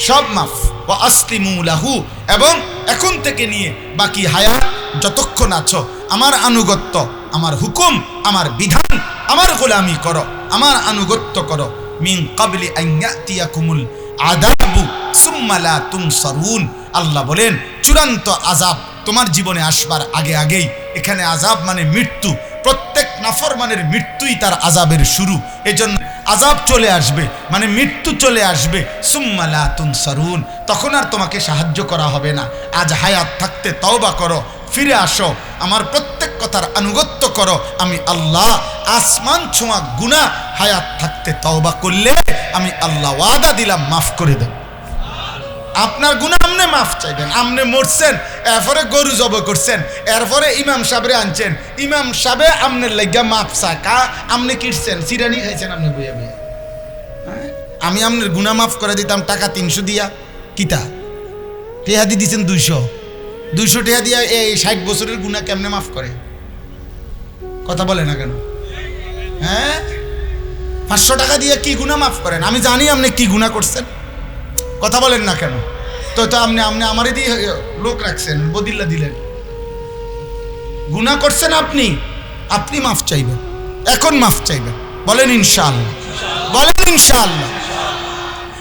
সব মাফ। ওয়া আসলিমু লাহু, এবং এখন থেকে নিয়ে বাকি হায়াত যতক্ষণ আছো আমার আনুগত্য, আমার হুকুম, আমার বিধান, আমার গোলামি করো, আমার আনুগত্য করো। মিন ক্বাবলি আন ইয়াতিয়াকুমুল আযাবু সুম্মা লা তুনসারুন। আল্লাহ বলেন চূড়ান্ত আযাব তোমার জীবনে আসবার আগে আগেই, এখানে আযাব মানে মৃত্যু, প্রত্যেক নাফরমানের মৃত্যুই তার আযাবের শুরু। এজন্য আযাব চলে আসবে মানে মৃত্যু চলে আসবে। সুম্মা লা তুনসারুন, তখন আর তোমাকে সাহায্য করা হবে না। আজ হায়াত থাকতে তওবা করো, ফিরে আসো, আমার প্রত্যেক কথার আনুগত্য করো, আমি আল্লাহ আসমান ছোঁয়া গুনাহ হায়াত থাকতে তওবা করলে আমি আল্লাহ ওয়াদা দিলাম মাফ করে দেব। আপনার গুনাহ আমনে মাফ চাইবেন, আমনে মরছেন, এরপরে গরু জবাই করছেন, এরপরে ইমাম সাহেবরে আনছেন, ইমাম সাহেবে আমনের লাগিয়া মাফ চাকা, আমনে কিটছেন, সিরানি খাইছেন আপনি বইয়া বইয়া। আমি আপনার গুনাহ মাফ করে দিতাম টাকা 300 দিয়া, কিতা টেহা দি দিচ্ছেন 200 টেহা দিয়া এই 60 বছরের গুনাহ কেমনে মাফ করে? কথা বলে না কেন? হ্যাঁ, 500 টাকা দিয়ে কি গুনাহ মাফ করেন? আমি জানি আপনি কি গুনাহ করছেন, কথা বলেন না কেন? তো আপনি আমারে দিয়ে লোক রাখছেন, বদিল্লা দিলেন, গুনাহ করছেন আপনি মাফ চাইবেন, এখন মাফ চাইবেন, বলেন ইনশাআল্লাহ, বলেন ইনশাআল্লাহ।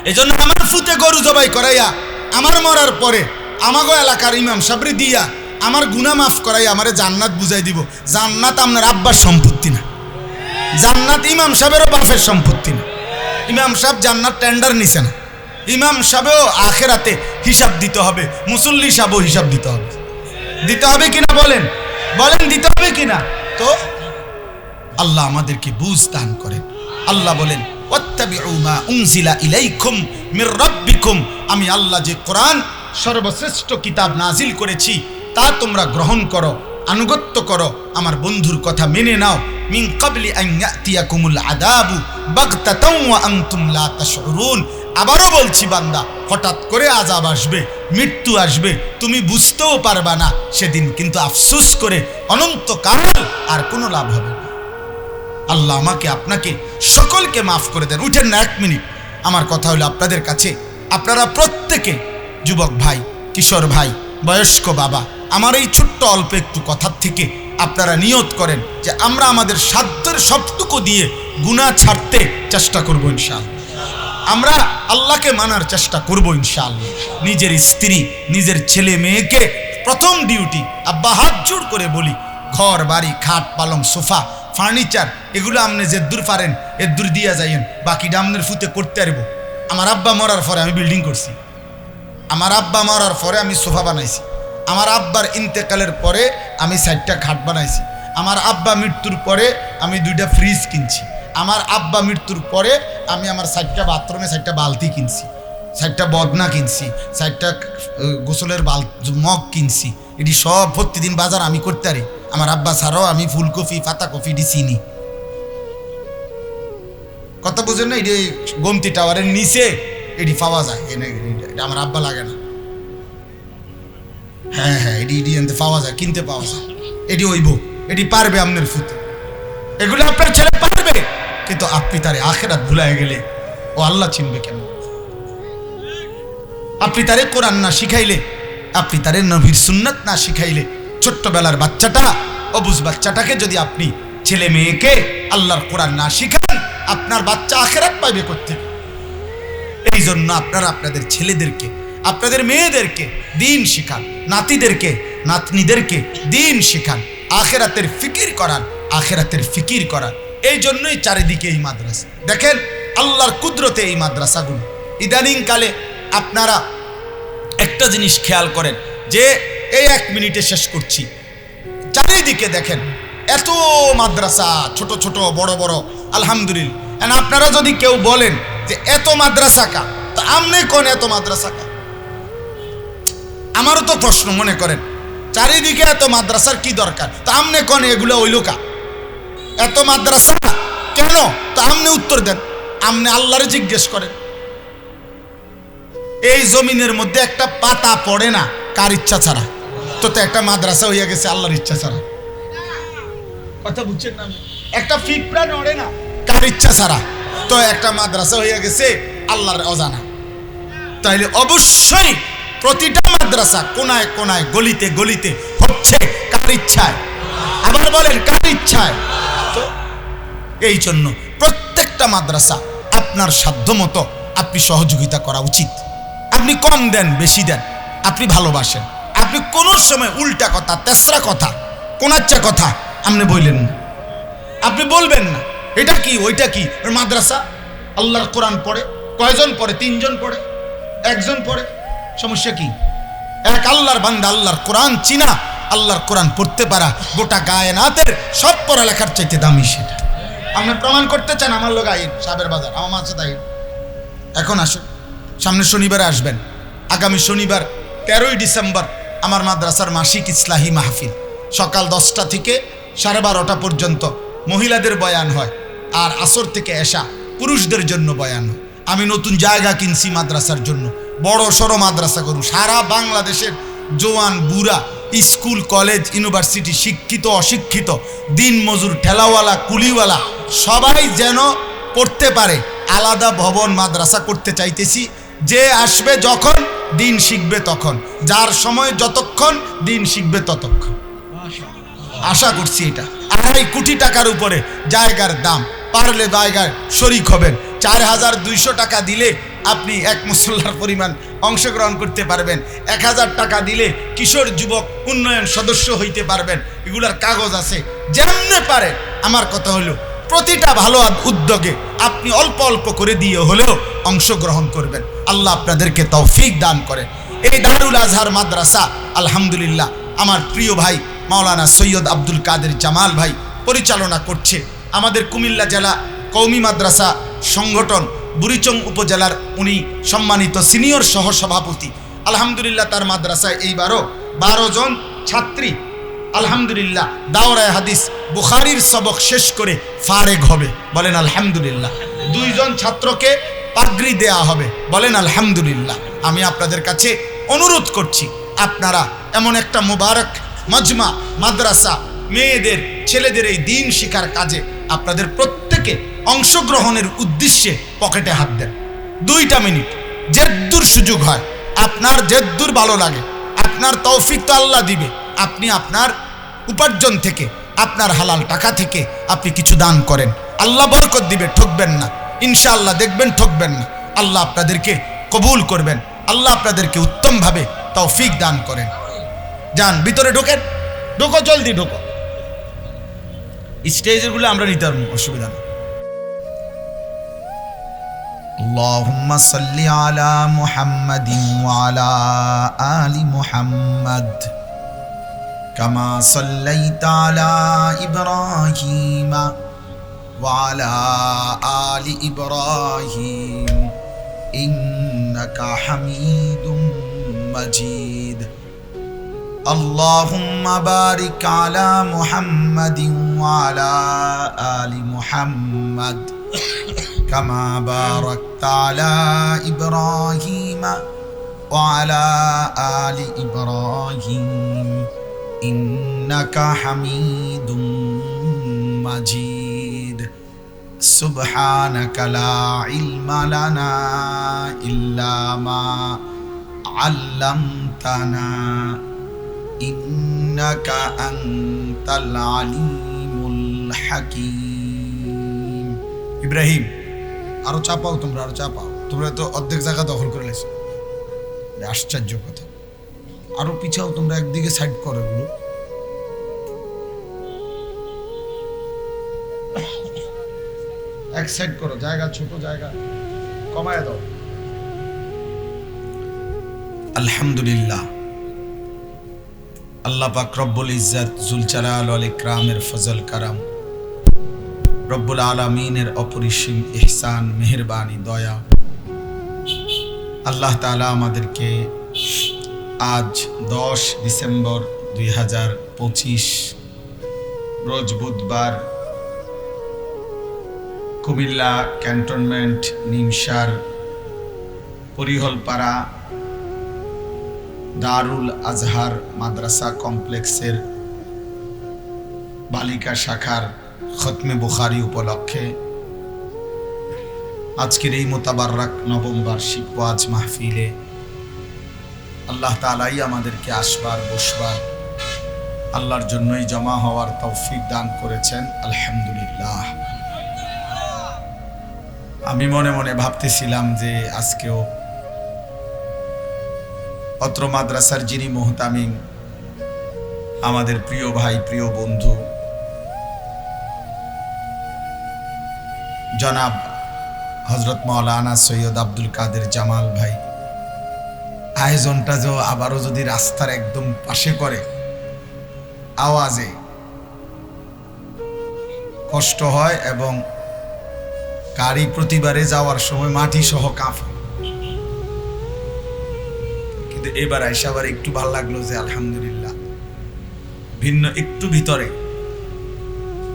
এই জন্য আমার ফুতে গরু জবাই করাইয়া আমার মরার পরে আমাগো এলাকার ইমাম সাবরি দিয়া আমার গুনাহ মাফ করাইয়া আমারে জান্নাত বুঝাই দিব। জান্নাত আপনার আব্বার সম্পত্তি না, জান্নাত ইমাম সাহেবেরও বাপের সম্পত্তি না। ইমাম সাহেব জান্নাত টেন্ডার নিছে না, ইমাম সাহেবও আখেরাতে হিসাব দিতে হবে, মুসল্লি সাহেবও হিসাব দিতে হবে। দিতে হবে কিনা বলেন, বলেন দিতে হবে কিনা? তো আল্লাহ আমাদেরকে বুঝ দান করেন। আল্লাহ বলেন ওয়াত্তাবিউ মা উনজিলা ইলাইকুম মির রাব্বিকুম, আমি আল্লাহ যে কোরআন সর্বশ্রেষ্ঠ কিতাব নাজিল করেছি তা তোমরা গ্রহণ করো, আনুগত্য করো, আমার বন্ধুর কথা মেনে নাও। মিন ক্বাবলি আন ইয়াতিয়াকুমুল আযাবু বাগতাতাও ওয়া আনতুম লা তাশউরুন। আবারও বলছি বান্দা, হঠাৎ করে আযাব আসবে, মৃত্যু আসবে, তুমি বুঝতেও পারবা না, সেদিন কিন্তু আফসোস করে অনন্তকাল আর কোনো লাভ হবে না। আল্লাহ আমাকে আপনাকে সকলকে মাফ করে দেন। উঠেন না 1 মিনিট। আমার কথা হলো আপনাদের কাছে, আপনারা প্রত্যেকে, যুবক ভাই, কিশোর ভাই, বয়স্ক বাবা, আমার এই ছোট্ট অল্প একটু কথার থেকে আপনারা নিয়ত করেন যে আমরা আমাদের সাধ্যের সবটুকু দিয়ে গুনাহ ছাড়তে চেষ্টা করব ইনশাআল্লাহ। আমরা আল্লাহকে মানার চেষ্টা করব ইনশাআল্লাহ। নিজের স্ত্রী, নিজের ছেলে মেয়েকে প্রথম ডিউটি, আব্বা হাত জোড় করে বলি, ঘর বাড়ি, খাট পালং, সোফা, ফার্নিচার, এগুলো আপনি যে দূর পারেন এর দূর দিয়া যাইয়েন, বাকি ডামনের ফুতে করতে পারবো। আমার আব্বা মরার পরে আমি বিল্ডিং করছি, আমার আব্বা মরার পরে আমি সোফা বানাইছি, আমার আব্বার ইন্তেকালের পরে আমি 4টা খাট বানাইছি, আমার আব্বা মৃত্যুর পরে আমি 2টা ফ্রিজ কিনছি, আমার আব্বা মৃত্যুর পরে আমি আমার 4টা বাথরুমে 4টা বালতি কিনছি, 4টা বদনা কিনছি, 4টা গোসলের মগ কিনছি। এটি সব প্রতিদিন বাজার আমি করতে পারি। আমার আব্বা ছাড়াও আমি ফুলকপি, পাতাকপি এটি চিনি। কথা বুঝেন না? এটি গোমতি টাওয়ারের নিচে এটি পাওয়া যায়, আমার আব্বা লাগে না। হ্যাঁ হ্যাঁ, এটি এনতে পাওয়া যায়, কিনতে পাওয়া যায়। এটি হইব, এটি পারবে আপনার ফুতে, এগুলো আপনার ছেলে পারবে। কিন্তু আপনি তারে আখেরাত ভুলায় গেলে ও আল্লাহ চিনবে কেন? আপনি তারে কোরআন না শিখাইলে, আপনি তারে নবীর সুন্নাত না শিখাইলে, ছোট্টবেলার বাচ্চাটা, অবুঝ বাচ্চাটাকে যদি আপনি ছেলে মেয়েকে আল্লাহর কোরআন না শিখান, আপনার বাচ্চা আখেরাত পাইবে কোত্থেকে? এই জন্য আপনারা আপনাদের ছেলেদেরকে, আপনাদের মেয়েদেরকে দিন শিখান, নাতিদেরকে নাতনিদেরকে দিন শিখান, আখেরাতের ফিকির করান, আখেরাতের ফিকির করান। এই জন্যই চারিদিকে এই মাদ্রাসা। দেখেন আল্লাহর কুদরতে এই মাদ্রাসাগুলো। ইদানিং কালে আপনারা একটা জিনিস খেয়াল করেন যে এই 1 মিনিটে শেষ করছি, চারিদিকে দেখেন এত মাদ্রাসা, ছোট ছোট বড় বড়, আলহামদুলিল্লাহ। আপনারা যদি কেউ বলেন যে এত মাদ্রাসা কা, তা আমনে কোন এত মাদ্রাসা কা? আমারও তো প্রশ্ন, মনে করেন চারিদিকে এত মাদ্রাসার কি দরকার? তা আমনে কোন এগুলো হইল কা? এত মাদ্রাসা কেন? তা আমনে উত্তর দেন, আমনে আল্লাহরে জিজ্ঞেস করেন। এই জমিনের মধ্যে একটা পাতা পড়ে না কার ইচ্ছা ছাড়া, তো একটা মাদ্রাসা হইয়া গেছে আল্লাহর ইচ্ছা ছাড়া। কথা বুঝছেন না? একটা পিঁপড়া নড়ে না কার ইচ্ছা ছাড়া, তো একটা মাদ্রাসা হইয়া গেছে আল্লাহর অজানা। তাইলে অবশ্যই প্রতিটা মাদ্রাসা কোনায় কোনায়, গলিতে গলিতে হচ্ছে কার ইচ্ছায়? আবার বলেন কার ইচ্ছায়? তো এই জন্য প্রত্যেকটা মাদ্রাসা আপনার সাধ্য মতো আপনি সহযোগিতা করা উচিত। আপনি কম দেন, বেশি দেন, আপনি ভালোবাসেন। আপনি কোনো সময় উল্টা কথা, তেসরা কথা, কোনাচ্চা কথা আপনি বললেন না, আপনি বলবেন না। এটা কি ওইটা কি? মাদ্রাসা আল্লাহর কোরআন পড়ে, কয়জন পড়ে? 3 জন পড়ে, 1 জন পড়ে, সমস্যা কি? এক আল্লাহর বান্দা, আল্লাহর কোরআন চিনা, আল্লাহর কোরআন পড়তে পারা গোটা কায়নাতের সব পড়ালেখার চাইতে দামি সেটা। আপনি প্রমাণ করতে চান আমার লোক আইন সাবের বাজার আমার মাছ তাই এখন আসুন, সামনে শনিবারে আসবেন। আগামী শনিবার 13ই ডিসেম্বর আমার মাদ্রাসার মাসিক ইসলাহি মাহফিল সকাল 10টা থেকে 12:30 পর্যন্ত মহিলাদের বয়ান হয়, আর আসর থেকে এশা পুরুষদের জন্য বয়ান হয়। আমি নতুন জায়গা কিনছি মাদ্রাসার জন্য, বড় সড়ো মাদ্রাসা করুন। সারা বাংলাদেশের জওয়ান বুড়া, স্কুল কলেজ ইউনিভার্সিটি, শিক্ষিত অশিক্ষিত, দিন মজুর, ঠেলাওয়ালা, কুলিওয়ালা সবাই যেন পড়তে পারে। আলাদা ভবন মাদ্রাসা করতে চাইতেছি। যে আসবে যখন দিন শিখবে তখন, যার সময় যতক্ষণ দিন শিখবে ততক্ষণ। আশা করছি এটা 2.5 কোটি টাকার উপরে জায়গার দাম। পারলে জায়গায় শরিক হবেন। 4,200 টাকা দিলে আপনি এক মুসল্লার পরিমাণ অংশগ্রহণ করতে পারবেন। 1,000 টাকা দিলে কিশোর যুবক উন্নয়ন সদস্য হইতে পারবেন। এগুলার কাগজ আছে। যেমনে পারে, আমার কথা হলো প্রতিটা ভালো উদ্যোগে আপনি অল্প অল্প করে দিয়ে হলেও অংশগ্রহণ করবেন। আল্লাহ আপনাদেরকে তৌফিক দান করে। এই দারুল আজহার মাদ্রাসা আলহামদুলিল্লাহ আমার প্রিয় ভাই মাওলানা সৈয়দ আব্দুল কাদের জামাল ভাই পরিচালনা করছে। আমাদের কুমিল্লা জেলা কওমি মাদ্রাসা সংগঠন বুড়িচং উপজেলার উনি সম্মানিত সিনিয়র সহসভাপতি। আলহামদুলিল্লাহ তার মাদ্রাসায় এইবারও 12 জন ছাত্রী আলহামদুলিল্লাহ দাওরায়ে হাদিস বুখারীর সবক শেষ করে ফারেগ হবে, বলেন আলহামদুলিল্লাহ। 2 জন ছাত্রকে পাগড়ি দেয়া হবে, বলেন আলহামদুলিল্লাহ। আমি আপনাদের কাছে অনুরোধ করছি, আপনারা এমন একটা মুবারক মজমা মাদ্রাসা, মেয়েদের ছেলেদের এই দিন শিক্ষার কাজে আপনাদের প্রত্যেকে অংশগ্রহণের উদ্দেশ্যে পকেটে হাত দেন। 2টা মিনিট যেদ্দুর সুযোগ হয়, আপনার যেদ্দুর ভালো লাগে, আপনার তৌফিক তো আল্লাহ দিবে। আপনি আপনার উপার্জন থেকে, আপনার হালাল টাকা থেকে আপনি কিছু দান করেন, আল্লাহ বরকত দিবে, ঠকবেন না ইনশাআল্লাহ। দেখবেন ঠকবেন না। আল্লাহ আপনাদেরকে কবুল করবেন, আল্লাহ আপনাদেরকে উত্তমভাবে তৌফিক দান করেন। যান ভিতরে ঢোকেন, ঢোকো, জলদি ঢোকো। স্টেজগুলো আমরা নিতে পারবো, অসুবিধা নেই। اللهم صل على محمد وعلى آل محمد كما صليت على إبراهيم وعلى آل إبراهيم إنك حميد مجيد اللهم بارك على محمد وعلى آل محمد كما باركت على إبراهيم وعلى آل إبراهيم إنك حميد مجيد سبحانك لا علم لنا إلا ما علمتنا إنك أنت العليم الحكيم إبراهيم আরো চাপাও, তোমরা আরো চাপাও। তোমরা তো অর্ধেক জায়গা দখল করে লেছো, আশ্চর্য কথা। আরো পিছাও, তোমরা একদিকে সাইড করো, এগুলো এক সাইড করো, জায়গা ছোট, জায়গা কমায় দাও। আলহামদুলিল্লাহ, আল্লাহ পাক রব্বুল ইজ্জত জুল জালাল ওয়াল ইকরামের ফজল কারাম, রব্বুল আলামিনের অপরিসীম ইহসান, মেহেরবানি, দয়া। আল্লাহ তাআলা আমাদেরকে আজ 10 ডিসেম্বর 2025 রোজ বুধবার কুমিল্লা ক্যান্টনমেন্ট নিমসার পরিহলপাড়া দারুল আজহার মাদ্রাসা কমপ্লেক্সের বালিকা শাখার খতমে বুখারী উপলক্ষে আজকের এই মোতাবারক নবম বার্ষিক ওয়াজ মাহফিলে আল্লাহ তাআলাই আমাদেরকে আসবার বসবার, আল্লাহর জন্যই জমা হওয়ার তৌফিক দান করেছেন। আলহামদুলিল্লাহ। আমি মনে মনে ভাবতেছিলাম যে আজকেও অত্র মাদ্রাসার যিনি মুহতামিম, আমাদের প্রিয় ভাই, প্রিয় বন্ধু জনাব হযরত মাওলানা সৈয়দ আব্দুল কাদের জামাল ভাই, আয়োজনটা যে আবারও যদি রাস্তার একদম পাশে করে আওয়াজে, কষ্ট হয় এবং গাড়ি প্রতিবারে যাওয়ার সময় মাটি সহ কাঁপে। কিন্তু এবার আবার একটু ভালো লাগলো যে আলহামদুলিল্লাহ ভিন্ন একটু ভিতরে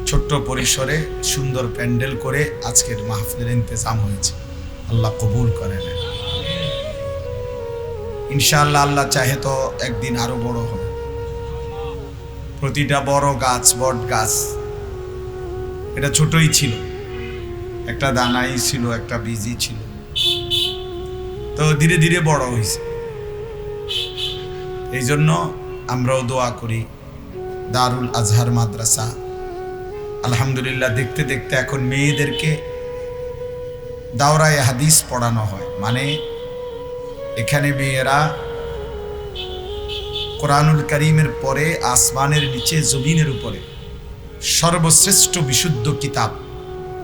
ছোট্ট পরিসরে সুন্দর প্যান্ডেল করে আজকের মাহফিলের ইন্তজাম হয়েছে। আল্লাহ কবুল করেন ইনশাআল্লাহ। আল্লাহ চাহে তো একদিন আরো বড় হবে। প্রতিটা বড় গাছ, বট গাছ, এটা ছোটই ছিল, একটা দানাই ছিল, একটা বীজই ছিল, তো ধীরে ধীরে বড় হয়েছে। এই জন্য আমরাও দোয়া করি দারুল আজহার মাদ্রাসা আলহামদুলিল্লাহ দেখতে দেখতে এখন মেয়েদেরকে দাওরায়ে হাদিস পড়ানো হয়। মানে এখানে মেয়েরা কোরআনুল কারীমের পরে আসমানের নিচে জমিনের উপরে সর্বশ্রেষ্ঠ বিশুদ্ধ কিতাব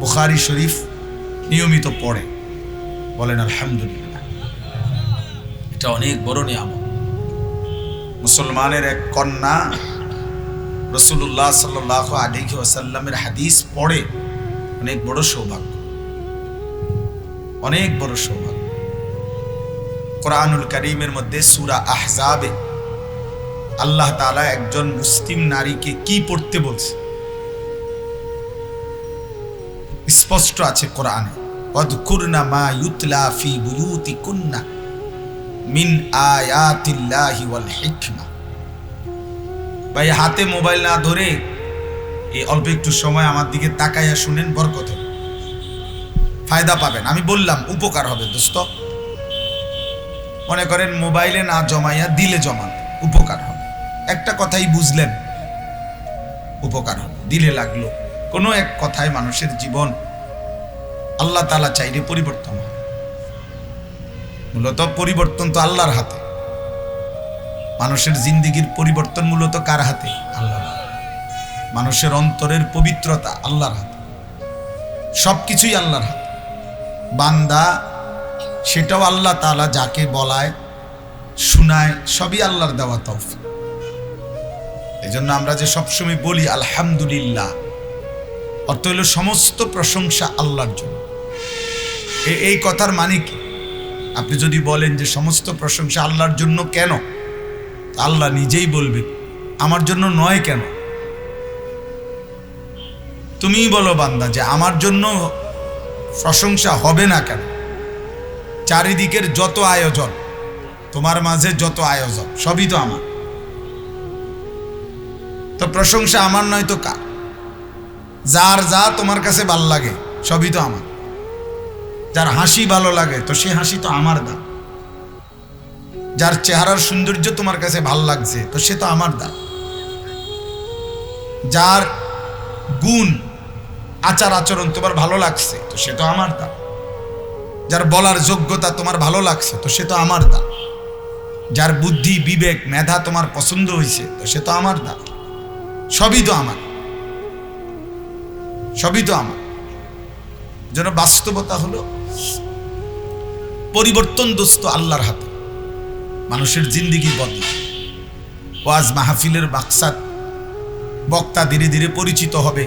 বুখারী শরীফ নিয়মিত পড়ে। বলেন আলহামদুলিল্লাহ। এটা অনেক বড় নিয়ামত। মুসলমানের এক কন্যা রাসূলুল্লাহ সাল্লাল্লাহু আলাইহি ওয়াসাল্লামের হাদিস পড়ে, অনেক বড় সৌভাগ্য, অনেক বড় সৌভাগ্য। কোরআনুল কারীমের মধ্যে সূরা আহজাবে আল্লাহ তাআলা একজন মুসলিম নারীকে কি পড়তে বলছে স্পষ্ট আছে কোরআনে। ওয়াযকুরনা মা ইউতলা ফি বুয়ুতিকুন্না মিন আয়াতিল্লাহি ওয়াল হিকমা। ভাই হাতে মোবাইল না ধরে এই অল্প একটু সময় আমার দিকে তাকাইয়া শুনেন, বরকত হবে, ফায়দা পাবেন। আমি বললাম উপকার হবে দোস্ত। মনে করেন মোবাইলে না জমাইয়া দিলে জমান, উপকার হবে। একটা কথাই বুঝলেন, উপকার হবে, দিলে লাগলো। কোনো এক কথায় মানুষের জীবন আল্লাহ তাআলা চাইলে পরিবর্তন হয়। মূলত পরিবর্তন তো আল্লাহর হাতে। মানুষের জিন্দেগির পরিবর্তন মূলত কার হাতে? আল্লাহর হাতে। মানুষের অন্তরের পবিত্রতা আল্লাহর হাতে, সবকিছুই আল্লাহর হাতে। বান্দা সেটাও আল্লাহ তাআলা যাকে বলায় শোনায়, সবই আল্লাহর দেওয়া তৌফিক। এই জন্য আমরা যে সবসময় বলি আলহামদুলিল্লাহ, অর্থ হইল সমস্ত প্রশংসা আল্লাহর জন্য। এই কথার মানে কি? আপনি যদি বলেন যে সমস্ত প্রশংসা আল্লাহর জন্য, কেন? আল্লাহ নিজেই বলবে আমার জন্য নয় কেন? তুমিই বলো বান্দা যে আমার জন্য প্রশংসা হবে না কেন? চারিদিকের যত আয়োজন, তোমার মাঝে যত আয়োজন, সবই তো আমার। তো প্রশংসা আমার নয় তো কার? যার যা তোমার কাছে ভাল লাগে সবই তো আমার। যার হাসি ভালো লাগে তো সে হাসি তো আমার দান। যার চেহারার সৌন্দর্য তোমার কাছে ভাল লাগছে তো সে তো আমার দান। যার গুণ আচার আচরণ তোমার ভালো লাগছে তো সে তো আমার দান। যার বলার যোগ্যতা তোমার ভালো লাগছে তো সে তো আমার দান। যার বুদ্ধি বিবেক মেধা তোমার পছন্দ হয়েছে তো সে তো আমার দান। সবই তো আমার, সবই তো আমার। যেন বাস্তবতা হলো পরিবর্তন দোস্ত আল্লাহর হাতে। মানুষের জিন্দেগি বদলায়। ওয়াজ মাহফিলের মাকসাদ, বক্তা ধীরে ধীরে পরিচিত হবে,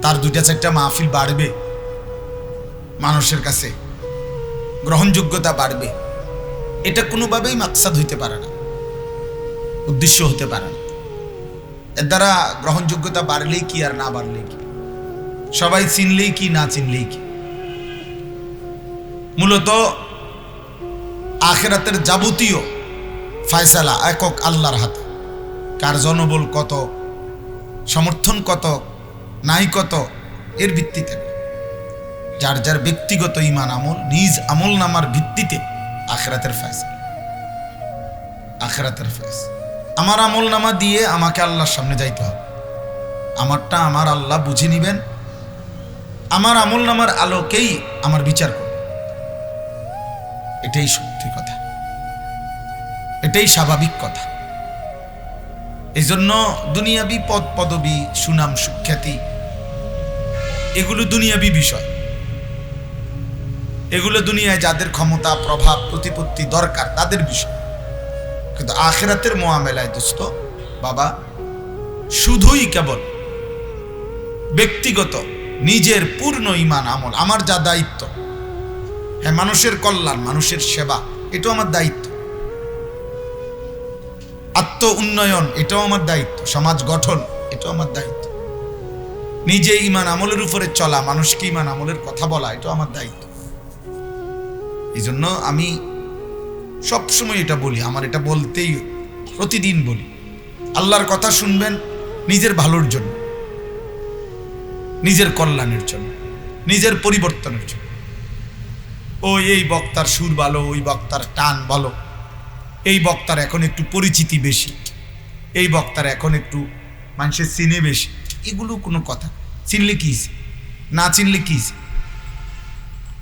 তার দুইটা চারটা মাহফিল বাড়বে, মানুষের কাছে গ্রহণযোগ্যতা বাড়বে। এটা কোনোভাবেই মাকসাদ হইতে পারে না, উদ্দেশ্য হতে পারে না। এর দ্বারা গ্রহণযোগ্যতা বাড়লেই কি আর না বাড়লেই কি, সবাই চিনলেই কি না চিনলেই কি। মূলত আখিরাতের যাবতীয় ফয়সালা একক আল্লাহর হাতে। কার জনবল কত, সমর্থন কত, নাই কত, এর ভিত্তিতে যার যার ব্যক্তিগত ঈমান আমল, নিজ আমল নামার ভিত্তিতে আখিরাতের ফয়সালা, আখিরাতের ফয়সালা। আমার আমল নামা দিয়ে আমাকে আল্লাহর সামনে যাইতে হবে। আমারটা আমার আল্লাহ বুঝে নিবেন, আমার আমল নামার আলোকেই আমার বিচার করবে। এটাই সত্যি কথা, এটাই স্বাভাবিক কথা। এই জন্য দুনিয়াবি পদ পদবি, সুনাম সুখ্যাতি, এগুলো দুনিয়াবি বিষয়। এগুলো দুনিয়ায় যাদের ক্ষমতা, প্রভাব, প্রতিপত্তি দরকার তাদের বিষয়। কিন্তু আখিরাতের মোয়ামেলায় দোস্ত বাবা শুধুই কেবল ব্যক্তিগত নিজের পূর্ণ ঈমান আমল, আমার যা দায়িত্ব, হ্যাঁ মানুষের কল্যাণ, মানুষের সেবা, এটাও আমার দায়িত্ব। আত্ম উন্নয়ন, এটাও আমার দায়িত্ব। সমাজ গঠন, এটাও আমার দায়িত্ব। নিজে ঈমান আমলের উপরে চলা, মানুষকে ঈমান আমলের কথা বলা, এটাও আমার দায়িত্ব। এই জন্য আমি সবসময় এটা বলি, আমার এটা বলতেই প্রতিদিন বলি, আল্লাহর কথা শুনবেন নিজের ভালোর জন্য, নিজের কল্যাণের জন্য, নিজের পরিবর্তনের জন্য। ও এই বক্তার সুর ভালো, ওই বক্তার টান ভালো, এই বক্তার এখন একটু পরিচিতি বেশি, এই বক্তার এখন একটু মানুষের চিনে বেশি, এগুলো কোনো কথা। চিনলে কি, না চিনলে কি?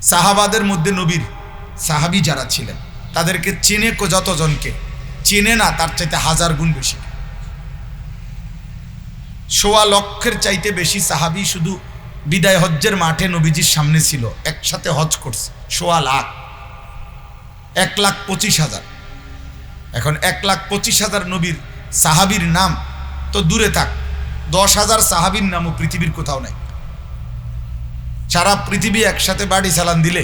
সাহাবাদের মধ্যে নবীর সাহাবী যারা ছিলেন তাদেরকে চেনে যতজনকে, চেনে না তার চাইতে 1000 গুণ বেশি। 1.25 লক্ষের চাইতে বেশি সাহাবী শুধু বিদায় হজ্জের মাঠে নবীজির সামনে ছিল, একসাথে হজ করছে। 1.25 লাখ, 1,25,000। এখন 1,25,000 নবীর সাহাবীর নাম তো দূরে থাক, 10,000 সাহাবীর নামও পৃথিবীর কোথাও নাই। সারা পৃথিবী একসাথে বাড়ি চালান দিলে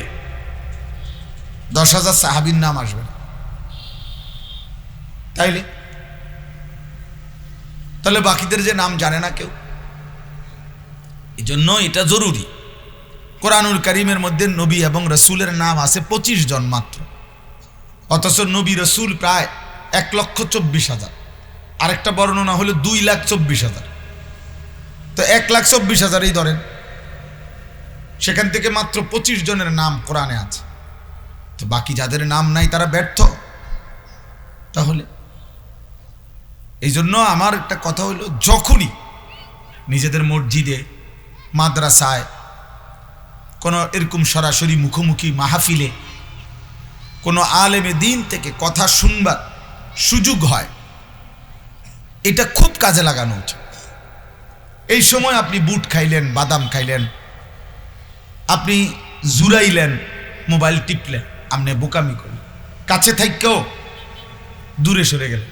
10,000 সাহাবীর নাম আসবে না। তাহলে বাকিদের যে নাম জানে না কেউ, এই জন্য এটা জরুরি। কোরআনুল কারীমের মধ্যে নবী এবং রসুলের নাম আছে 25 জন মাত্র, অথচ নবী রসুল প্রায় 1,24,000। আরেকটা বর্ণনা হলো 2,24,000। তো 1,24,000ই ধরেন, সেখান থেকে মাত্র 25 জনের নাম কোরআনে আছে। তো বাকি যাদের নাম নাই তারা ব্যর্থ। তাহলে এই জন্য আমার একটা কথা হলো, যখনই নিজেদের মসজিদে, মাদ্রাসায়, কোনো এরকম সরাসরি মুখোমুখি মাহফিলে কোনো আলেমে দ্বীন থেকে কথা শুনবার সুযোগ হয়, এটা খুব কাজে লাগানো উচিত। এই সময় আপনি বুট খাইলেন, বাদাম খাইলেন, আপনি জুরাইলেন, মোবাইল টিপলেন, আপনি বোকামি করলেন, কাছে থাকতেও দূরে সরে গেলেন।